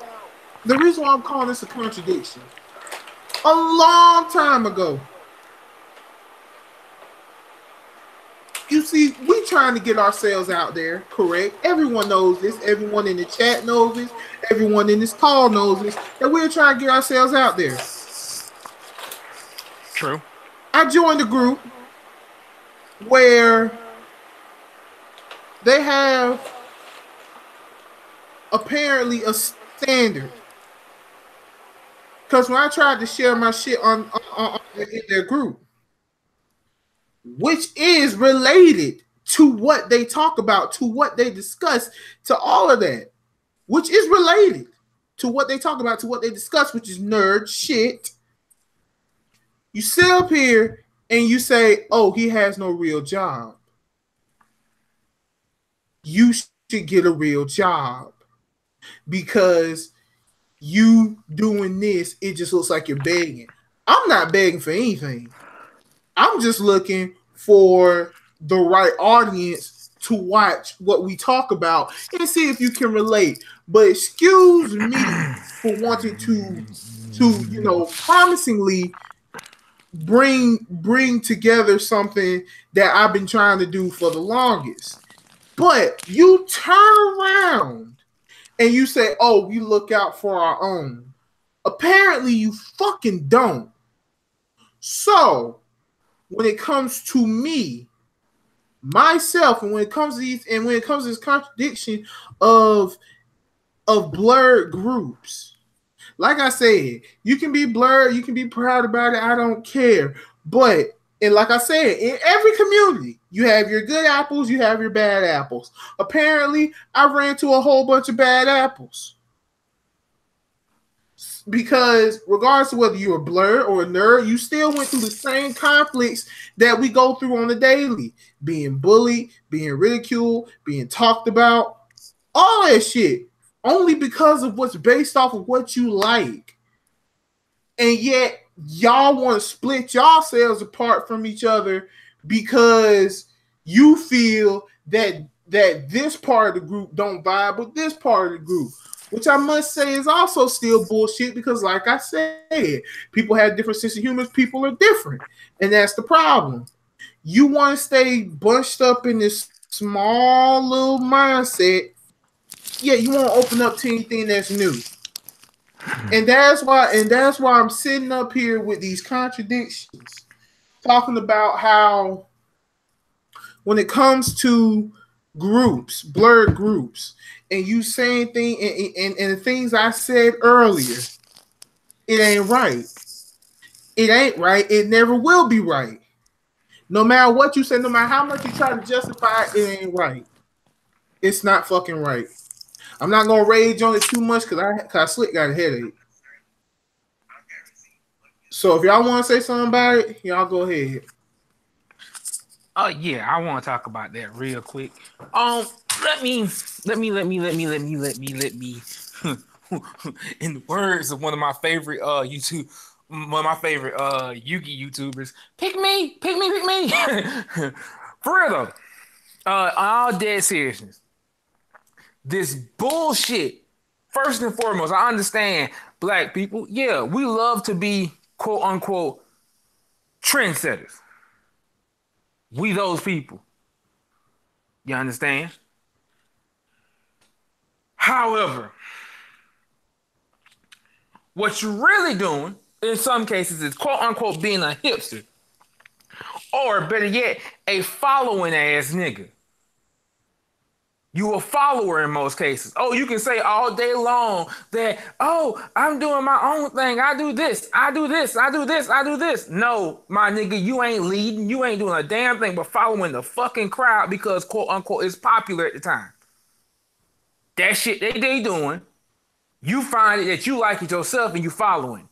the reason why I'm calling this a contradiction, a long time ago, you see, we trying to get ourselves out there, correct? Everyone knows this. Everyone in the chat knows this. Everyone in this call knows this. That we're trying to get ourselves out there. True. I joined a group where they have apparently a standard. Because when I tried to share my shit on in their group, which is related to what they talk about, to what they discuss, to all of that, which is related to what they talk about, to what they discuss, which is nerd shit. You sit up here and you say, oh, he has no real job. You should get a real job because you doing this, it just looks like you're begging. I'm not begging for anything. I'm just looking for the right audience to watch what we talk about and see if you can relate. But excuse me for wanting to you know, promisingly bring together something that I've been trying to do for the longest. But you turn around and you say, oh, we look out for our own. Apparently, you fucking don't. So, when it comes to me, myself, and when it comes to these, and when it comes to this contradiction of blurred groups, like I said, you can be blurred, you can be proud about it. I don't care, but and like I said, in every community, you have your good apples, you have your bad apples. Apparently, I ran into a whole bunch of bad apples. Because regardless of whether you're a blur or a nerd, you still went through the same conflicts that we go through on the daily. Being bullied, being ridiculed, being talked about, all that shit. Only because of what's based off of what you like. And yet, y'all want to split yourselves apart from each other because you feel that this part of the group don't vibe with this part of the group. Which I must say is also still bullshit because, like I said, people have different sense of humor. People are different. And that's the problem. You want to stay bunched up in this small little mindset. Yeah, you want to open up to anything that's new. And that's why I'm sitting up here with these contradictions, talking about how when it comes to groups, blurred groups, and you saying things and the things I said earlier, it ain't right. It ain't right. It never will be right. No matter what you say, no matter how much you try to justify it, it ain't right. It's not fucking right. I'm not gonna rage on it too much because I slick got a headache. So if y'all want to say something about it, y'all go ahead. Oh yeah, I want to talk about that real quick. Let me. In the words of one of my favorite Yugi YouTubers, pick me. For real though, all dead seriousness, this bullshit. First and foremost, I understand black people. Yeah, we love to be quote unquote trendsetters. We those people. You understand? However, what you're really doing in some cases is quote unquote being a hipster. Or better yet, a following ass nigga. You a follower in most cases. Oh, you can say all day long that, oh, I'm doing my own thing. I do this. No, my nigga, you ain't leading. You ain't doing a damn thing but following the fucking crowd because quote unquote it's popular at the time. That shit they doing, you find it that you like it yourself and you following.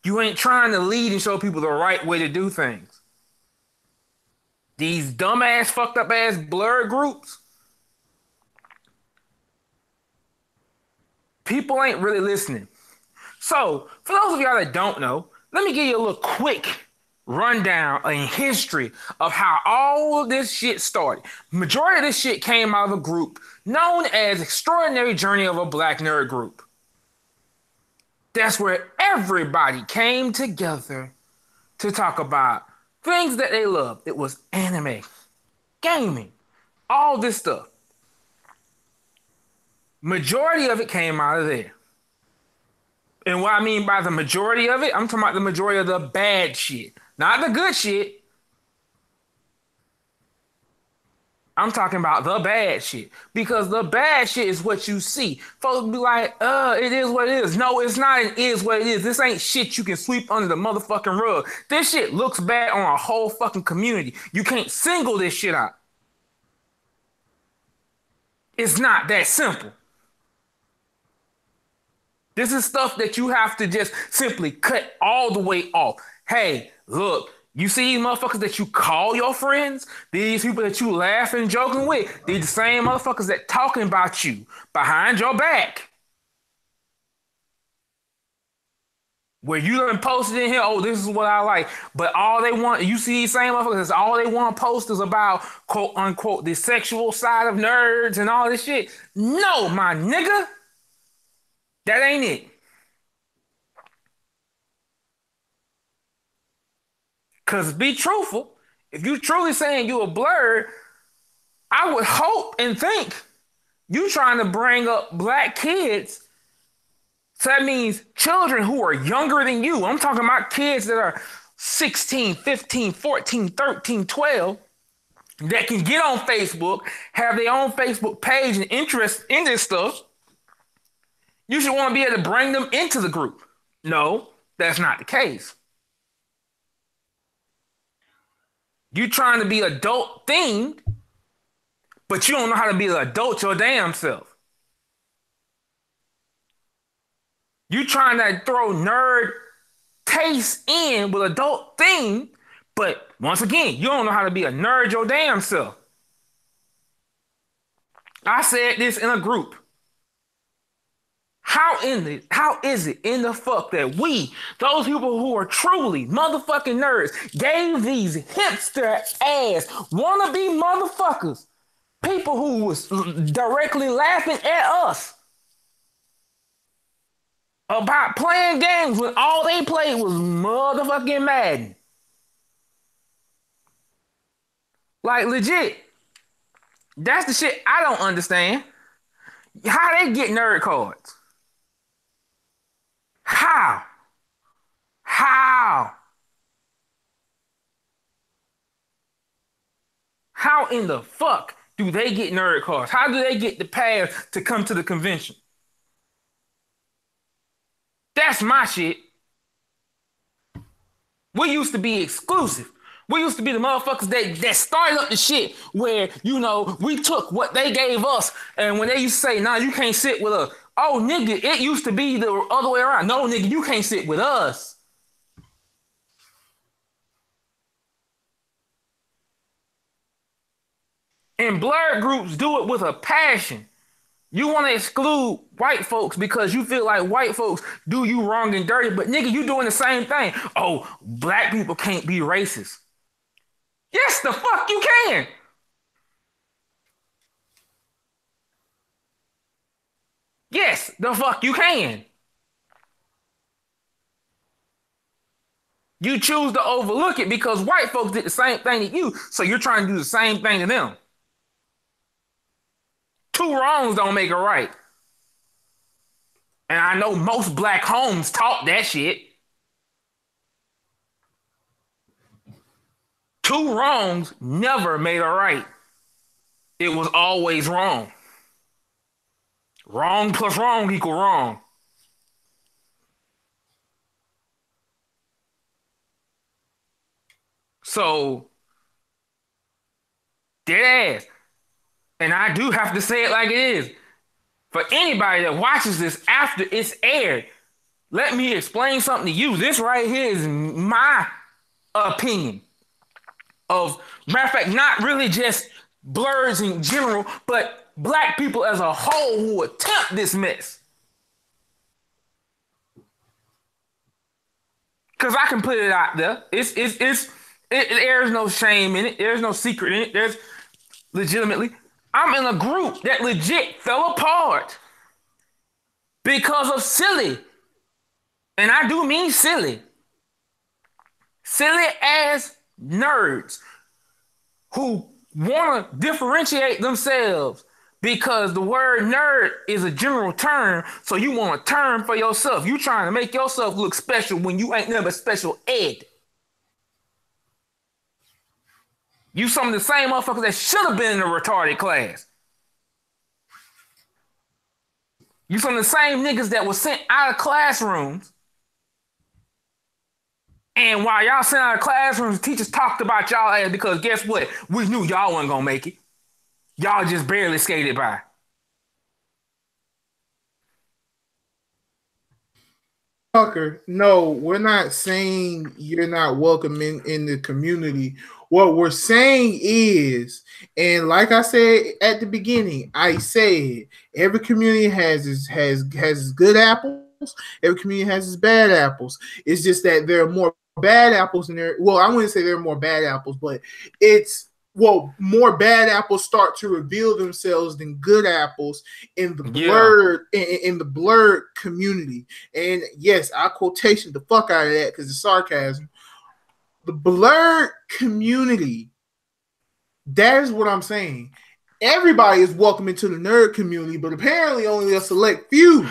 You ain't trying to lead and show people the right way to do things. These dumbass, fucked up ass blurred groups, people ain't really listening. So, for those of y'all that don't know, let me give you a little quick rundown in history of how all of this shit started. Majority of this shit came out of a group known as Extraordinary Journey of a Black Nerd Group. That's where everybody came together to talk about things that they loved. It was anime, gaming, all this stuff. Majority of it came out of there. And what I mean by the majority of it, I'm talking about the majority of the bad shit. Not the good shit. I'm talking about the bad shit. Because the bad shit is what you see. Folks be like, it is what it is. No, it's not it is what it is. This ain't shit you can sweep under the motherfucking rug. This shit looks bad on a whole fucking community. You can't single this shit out. It's not that simple. This is stuff that you have to just simply cut all the way off. Hey, look, you see these motherfuckers that you call your friends? These people that you laugh and joking with? These the same motherfuckers that talking about you behind your back. Where you done posted in here, oh, this is what I like. But all they want, you see these same motherfuckers, all they want posters about, quote unquote, the sexual side of nerds and all this shit. No, my nigga. That ain't it. Because be truthful, if you truly saying you a blur, I would hope and think you trying to bring up black kids So that means children who are younger than you, I'm talking about kids that are 16, 15, 14, 13, 12, that can get on Facebook, have their own Facebook page and interest in this stuff. You should want to be able to bring them into the group. No, that's not the case. You trying to be adult themed, but you don't know how to be an adult your damn self. You trying to throw nerd taste in with adult theme, but once again, you don't know how to be a nerd your damn self. I said this in a group. How is it in the fuck that we, those people who are truly motherfucking nerds, gave these hipster ass wannabe motherfuckers, people who was directly laughing at us about playing games when all they played was motherfucking Madden. Like legit. That's the shit I don't understand. How they get nerd cards? How? How? How in the fuck do they get nerd cards? How do they get the pass to come to the convention? That's my shit. We used to be exclusive. We used to be the motherfuckers that started up the shit where, you know, we took what they gave us, and when they used to say, nah, you can't sit with us. Oh, nigga, it used to be the other way around. No, nigga, you can't sit with us. And blurred groups do it with a passion. You want to exclude white folks because you feel like white folks do you wrong and dirty, but nigga, you doing the same thing. Oh, black people can't be racist. Yes, the fuck you can. Yes, the fuck you can. You choose to overlook it because white folks did the same thing to you, so you're trying to do the same thing to them. Two wrongs don't make a right. And I know most black homes taught that shit. Two wrongs never made a right. It was always wrong. Wrong plus wrong equal wrong. So, dead ass. And I do have to say it like it is. For anybody that watches this after it's aired, let me explain something to you. This right here is my opinion of, matter of fact, not really just blurs in general, but black people as a whole who attempt this mess. Because I can put it out there. There's no shame in it. There's no secret in it. There's legitimately, I'm in a group that legit fell apart because of silly. And I do mean silly. Silly ass nerds who want to differentiate themselves because the word nerd is a general term, so you want a term for yourself. You trying to make yourself look special when you ain't never special ed. You some of the same motherfuckers that should have been in the retarded class. You some of the same niggas that was sent out of classrooms. And while y'all sent out of classrooms, teachers talked about y'all ass because guess what? We knew y'all wasn't gonna make it. Y'all just barely skated by. Fucker, no, we're not saying you're not welcome in the community. What we're saying is, and like I said at the beginning, I said every community has its good apples, every community has its bad apples. It's just that there are more bad apples in there. Well, I wouldn't say there are more bad apples, but more bad apples start to reveal themselves than good apples in the blurred in the blurred community. And yes, I quotation the fuck out of that because it's sarcasm. The blurred community, that is what I'm saying. Everybody is welcome into the nerd community, but apparently only a select few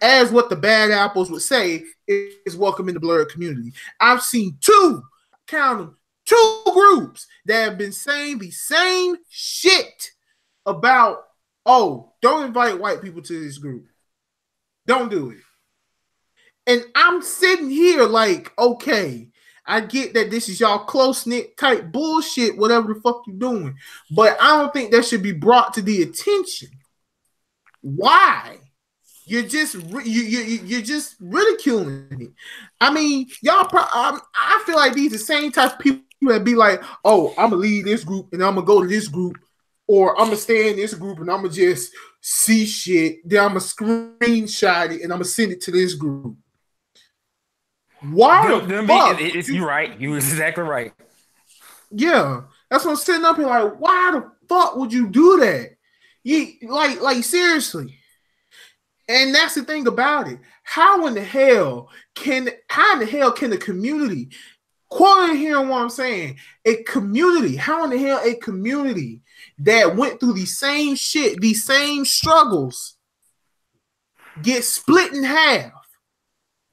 as what the bad apples would say, is welcome in the blurred community. I've seen two, count them, two groups that have been saying the same shit about, oh, don't invite white people to this group. Don't do it. And I'm sitting here like, okay, I get that this is y'all close-knit type bullshit, whatever the fuck you're doing. But I don't think that should be brought to the attention. Why? You're just you're just ridiculing it. I mean, y'all. I feel like these the same type of people that be like, "Oh, I'm gonna leave this group and I'm gonna go to this group, or I'm gonna stay in this group and I'm gonna just see shit. Then I'm gonna screenshot it and I'm gonna send it to this group." Why the fuck? You're right. You was exactly right. Yeah, that's what I'm sitting up here like. Why the fuck would you do that? You like seriously. And that's the thing about it. How in the hell can the community, quoting here what I'm saying, a community, how in the hell a community that went through the same shit, these same struggles, get split in half?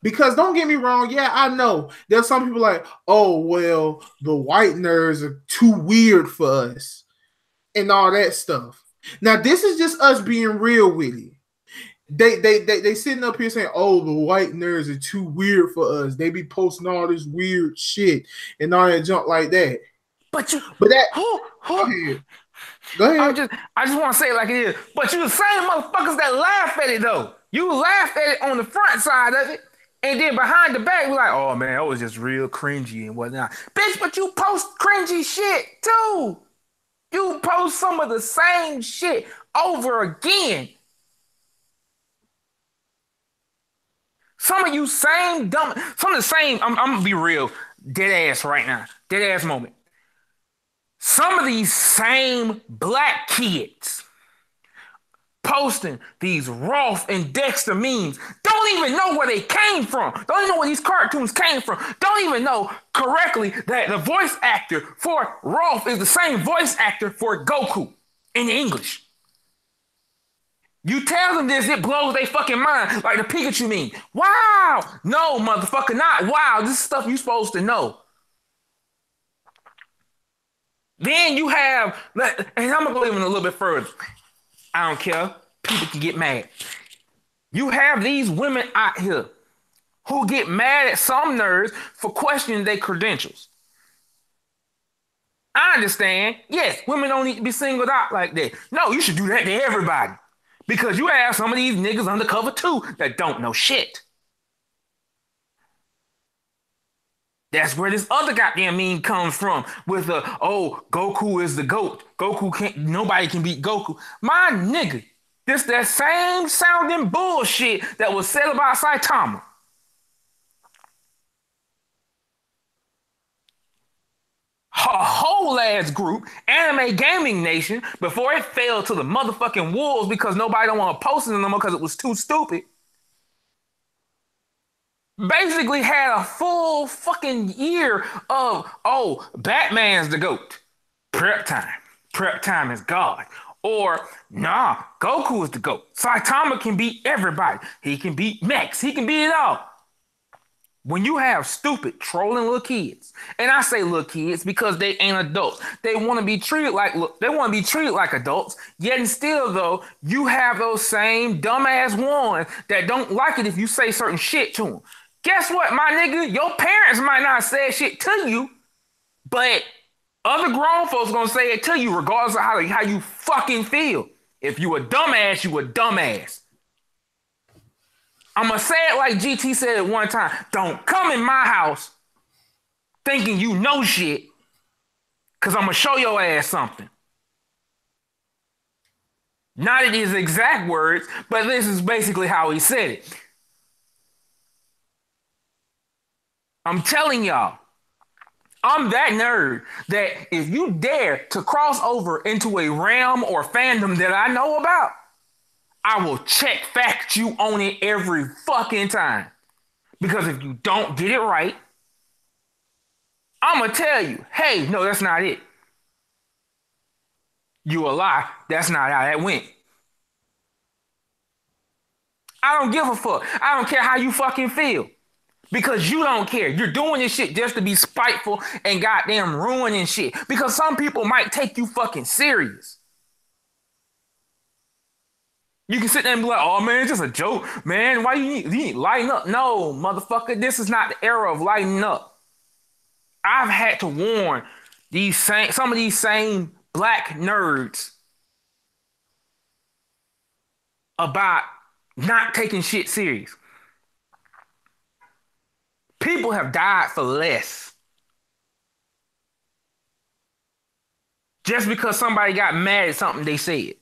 Because don't get me wrong, yeah, I know there's some people like, oh, well, the white nerds are too weird for us and all that stuff. Now, this is just us being real with you. They sitting up here saying, "Oh, the white nerds are too weird for us. They be posting all this weird shit and all that junk like that." But that go ahead. I just want to say it like it is. But you the same motherfuckers that laugh at it though. You laughed at it on the front side of it, and then behind the back, we're like, "Oh man, that was just real cringy and whatnot." Bitch, but you post cringy shit too. You post some of the same shit over again. Some of you same dumb, some of the same, I'm gonna be real, dead ass right now, dead ass moment. Some of these same black kids posting these Rolf and Dexter memes don't even know where they came from, don't even know where these cartoons came from, don't even know correctly that the voice actor for Rolf is the same voice actor for Goku in English. You tell them this, it blows their fucking mind, like the Pikachu meme. Wow! No, motherfucker, not wow. This is stuff you supposed to know. Then you have, and I'm gonna go even a little bit further. I don't care. People can get mad. You have these women out here who get mad at some nerds for questioning their credentials. I understand. Yes, women don't need to be singled out like that. No, you should do that to everybody. Because you have some of these niggas undercover too that don't know shit. That's where this other goddamn meme comes from with the, oh, Goku is the GOAT. Nobody can beat Goku. My nigga, this that same sounding bullshit that was said about Saitama. A whole ass group, Anime Gaming Nation, before it fell to the motherfucking wolves because nobody don't want to post it no more because it was too stupid, basically had a full fucking year of, oh, Batman's the GOAT. Prep time. Prep time is God. Or, nah, Goku is the GOAT. Saitama can beat everybody. He can beat Max. He can beat it all. When you have stupid trolling little kids, and I say little kids because they ain't adults, they want to be treated like adults. Yet and still, though, you have those same dumbass ones that don't like it if you say certain shit to them. Guess what, my nigga? Your parents might not say shit to you, but other grown folks gonna say it to you regardless of how you fucking feel. If you a dumbass, you a dumbass. I'm going to say it like GT said it one time. Don't come in my house thinking you know shit because I'm going to show your ass something. Not in his exact words, but this is basically how he said it. I'm telling y'all, I'm that nerd that if you dare to cross over into a realm or fandom that I know about, I will check fact you on it every fucking time. Because if you don't get it right, I'm going to tell you, hey, no, that's not it. You a lie. That's not how that went. I don't give a fuck. I don't care how you fucking feel. Because you don't care. You're doing this shit just to be spiteful and goddamn ruining shit. Because some people might take you fucking serious. You can sit there and be like, oh man, it's just a joke. Man, why you need to lighten up? No, motherfucker, this is not the era of lightening up. I've had to warn some of these same black nerds about not taking shit serious. People have died for less. Just because somebody got mad at something they said.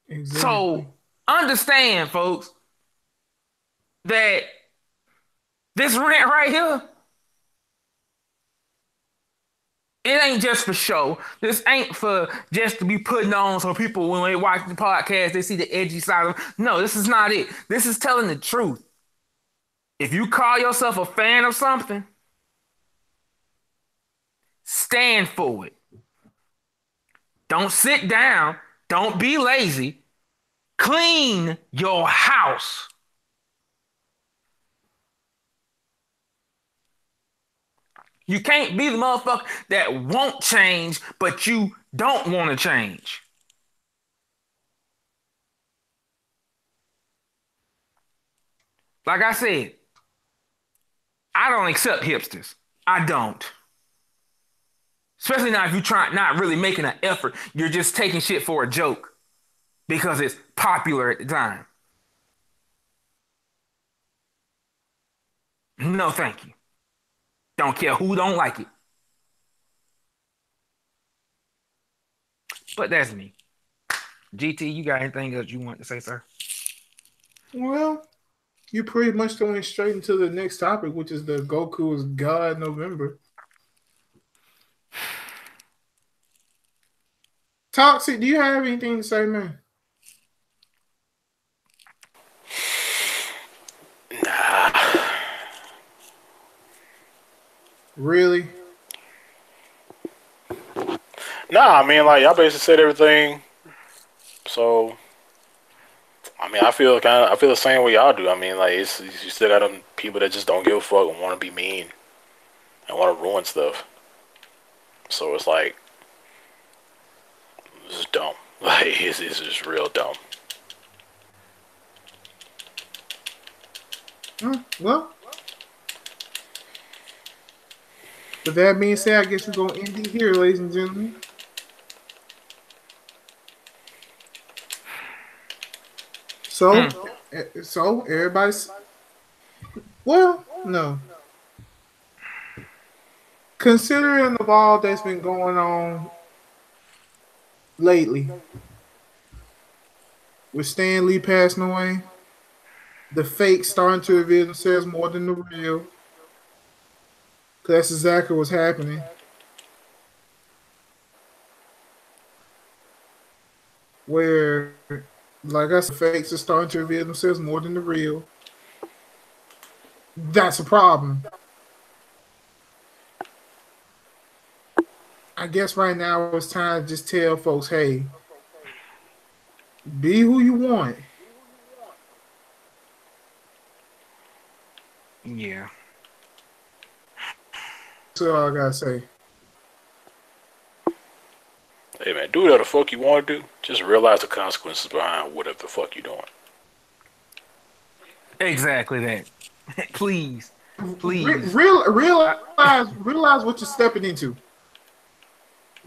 Exactly. So understand, folks, that this rant right here, it ain't just for show. This ain't for just to be putting on so people, when they watch the podcast, they see the edgy side of them. No, this is not it. This is telling the truth. If you call yourself a fan of something, stand for it. Don't sit down. Don't be lazy. Clean your house. You can't be the motherfucker that won't change, but you don't want to change. Like I said, I don't accept hipsters. I don't. Especially now if you're not really making an effort. You're just taking shit for a joke because it's popular at the time. No, thank you. Don't care who don't like it. But that's me. GT, you got anything else you want to say, sir? Well, you pretty much going straight into the next topic, which is the Goku is God November. Toxic, do you have anything to say, man? Nah. Really? Nah, I mean, like, y'all basically said everything. So, I mean, I feel the same way y'all do. I mean, like, you still got them people that just don't give a fuck and want to be mean and want to ruin stuff. So it's like, this is dumb. Like, it's just real dumb. Well, with that being said, I guess we're going to end it here, ladies and gentlemen. So everybody's, well, no. Considering of all that's been going on lately, with Stan Lee passing away, the fake starting to reveal themselves more than the real, because that's exactly what's happening. Where, like I said, fakes are starting to reveal themselves more than the real. That's a problem. I guess right now it's time to just tell folks, hey, be who you want. Yeah. That's all I gotta say. Hey, man, do whatever the fuck you want to do. Just realize the consequences behind whatever the fuck you're doing. Exactly that. Please. Realize what you're stepping into.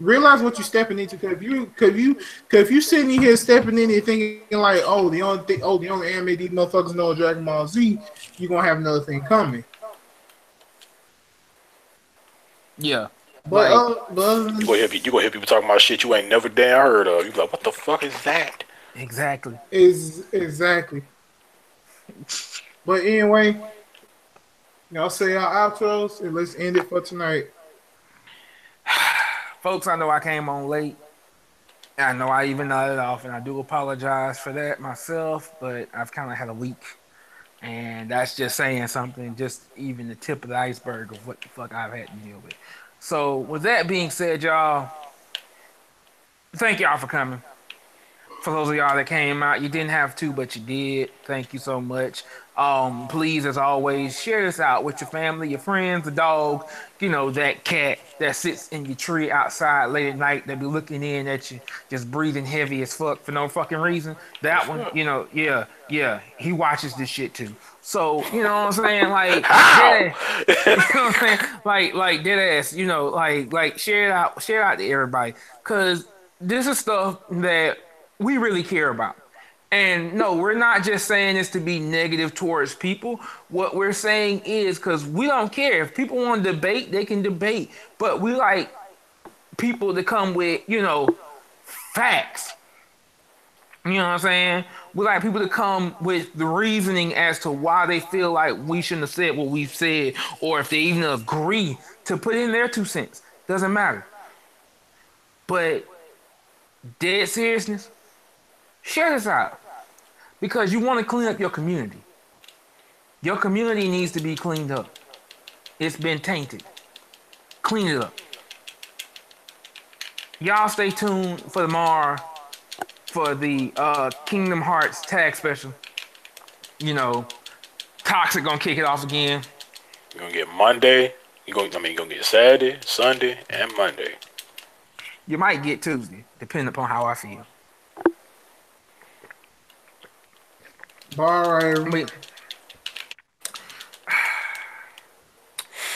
Realize what you're stepping into. Cause if you sitting here stepping in and thinking like, the only anime these motherfuckers know is Dragon Ball Z, you're gonna have another thing coming. Yeah. But you gonna hear people talking about shit you ain't never damn heard of. You be like, what the fuck is that? Exactly. Exactly. But anyway, y'all say our outros and let's end it for tonight. Folks, I know I came on late. I know I even nodded off, and I do apologize for that myself, but I've kind of had a week. And that's just saying something, just even the tip of the iceberg of what the fuck I've had to deal with. So, with that being said, y'all, thank y'all for coming. For those of y'all that came out, you didn't have to, but you did. Thank you so much. Please, as always, share this out with your family, your friends, the dog, that cat that sits in your tree outside late at night that be looking in at you, just breathing heavy as fuck for no fucking reason. That one, yeah, he watches this shit too. So, you know what I'm saying? Like, How? dead ass. You know what I'm saying? Like dead ass, share it out to everybody. Cause this is stuff that we really care about. And no, we're not just saying this to be negative towards people. What we're saying is because we don't care. If people want to debate, they can debate. But we like people to come with, facts. You know what I'm saying? We like people to come with the reasoning as to why they feel like we shouldn't have said what we've said, or if they even agree to put in their 2 cents. Doesn't matter. But dead seriousness, share this out because you want to clean up your community. Your community needs to be cleaned up. It's been tainted. Clean it up. Y'all stay tuned for tomorrow for the Kingdom Hearts tag special. Toxic gonna kick it off again. You're gonna get Monday. You're gonna get Saturday, Sunday, and Monday. You might get Tuesday, depending upon how I feel. All right. Wait.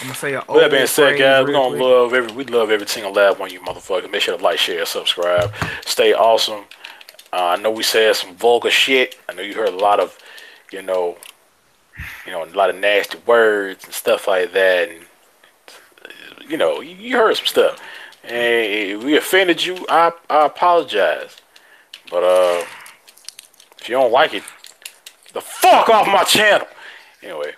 I'm gonna say With that being said, guys, we love every single last one of you motherfuckers. Make sure to like, share, subscribe. Stay awesome. I know we said some vulgar shit. I know you heard a lot of, a lot of nasty words and stuff like that. And you heard some stuff. And we offended you. I apologize. But if you don't like it, the fuck off my channel. Anyway.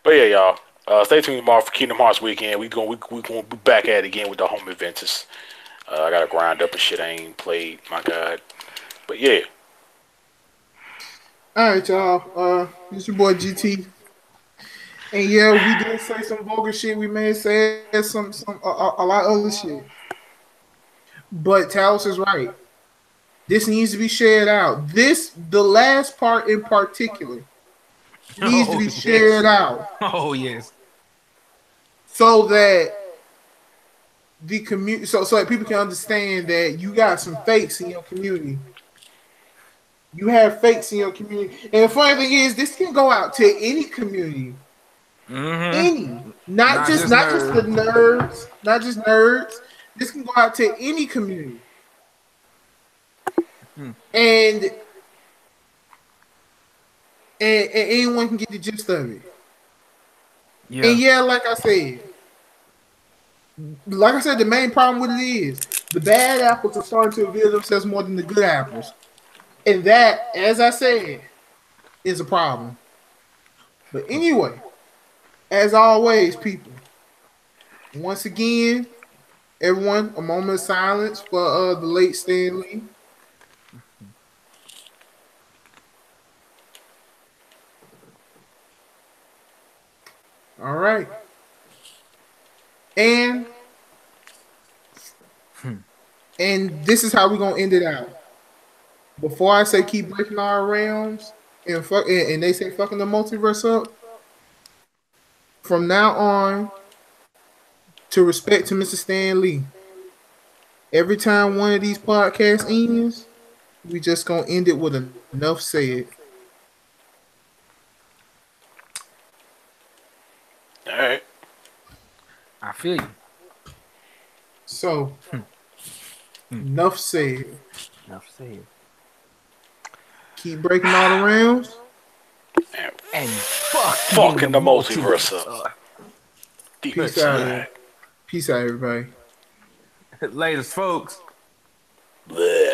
But yeah, y'all. Stay tuned tomorrow for Kingdom Hearts weekend. We gonna be back at it again with the home adventures. I gotta grind up and shit I ain't played. My God. But yeah. All right, y'all. It's your boy GT. And yeah, we did say some vulgar shit. We may have said a lot of other shit. But Talos is right. This needs to be shared out. The last part in particular, needs to be shared out. Oh yes. So that the community, so that people can understand that you got some fakes in your community. You have fakes in your community, and the funny thing is, this can go out to any community. Any, not just the nerds, not just nerds. This can go out to any community, and anyone can get the gist of it. Yeah. And yeah, like I said, the main problem with it is the bad apples are starting to reveal themselves more than the good apples, and that, as I said, is a problem. But anyway. As always, people, once again, everyone, a moment of silence for the late Stan Lee. All right. And this is how we're going to end it out. Before I say keep breaking our realms and they say fucking the multiverse up, from now on, to respect to Mr. Stan Lee, every time one of these podcasts ends, we just gonna end it with enough said. All right. I feel you. So, enough said. Enough said. Keep breaking all the realms. And fucking the multiverse up. Peace out. Peace out, everybody. Latest, folks. Bleh.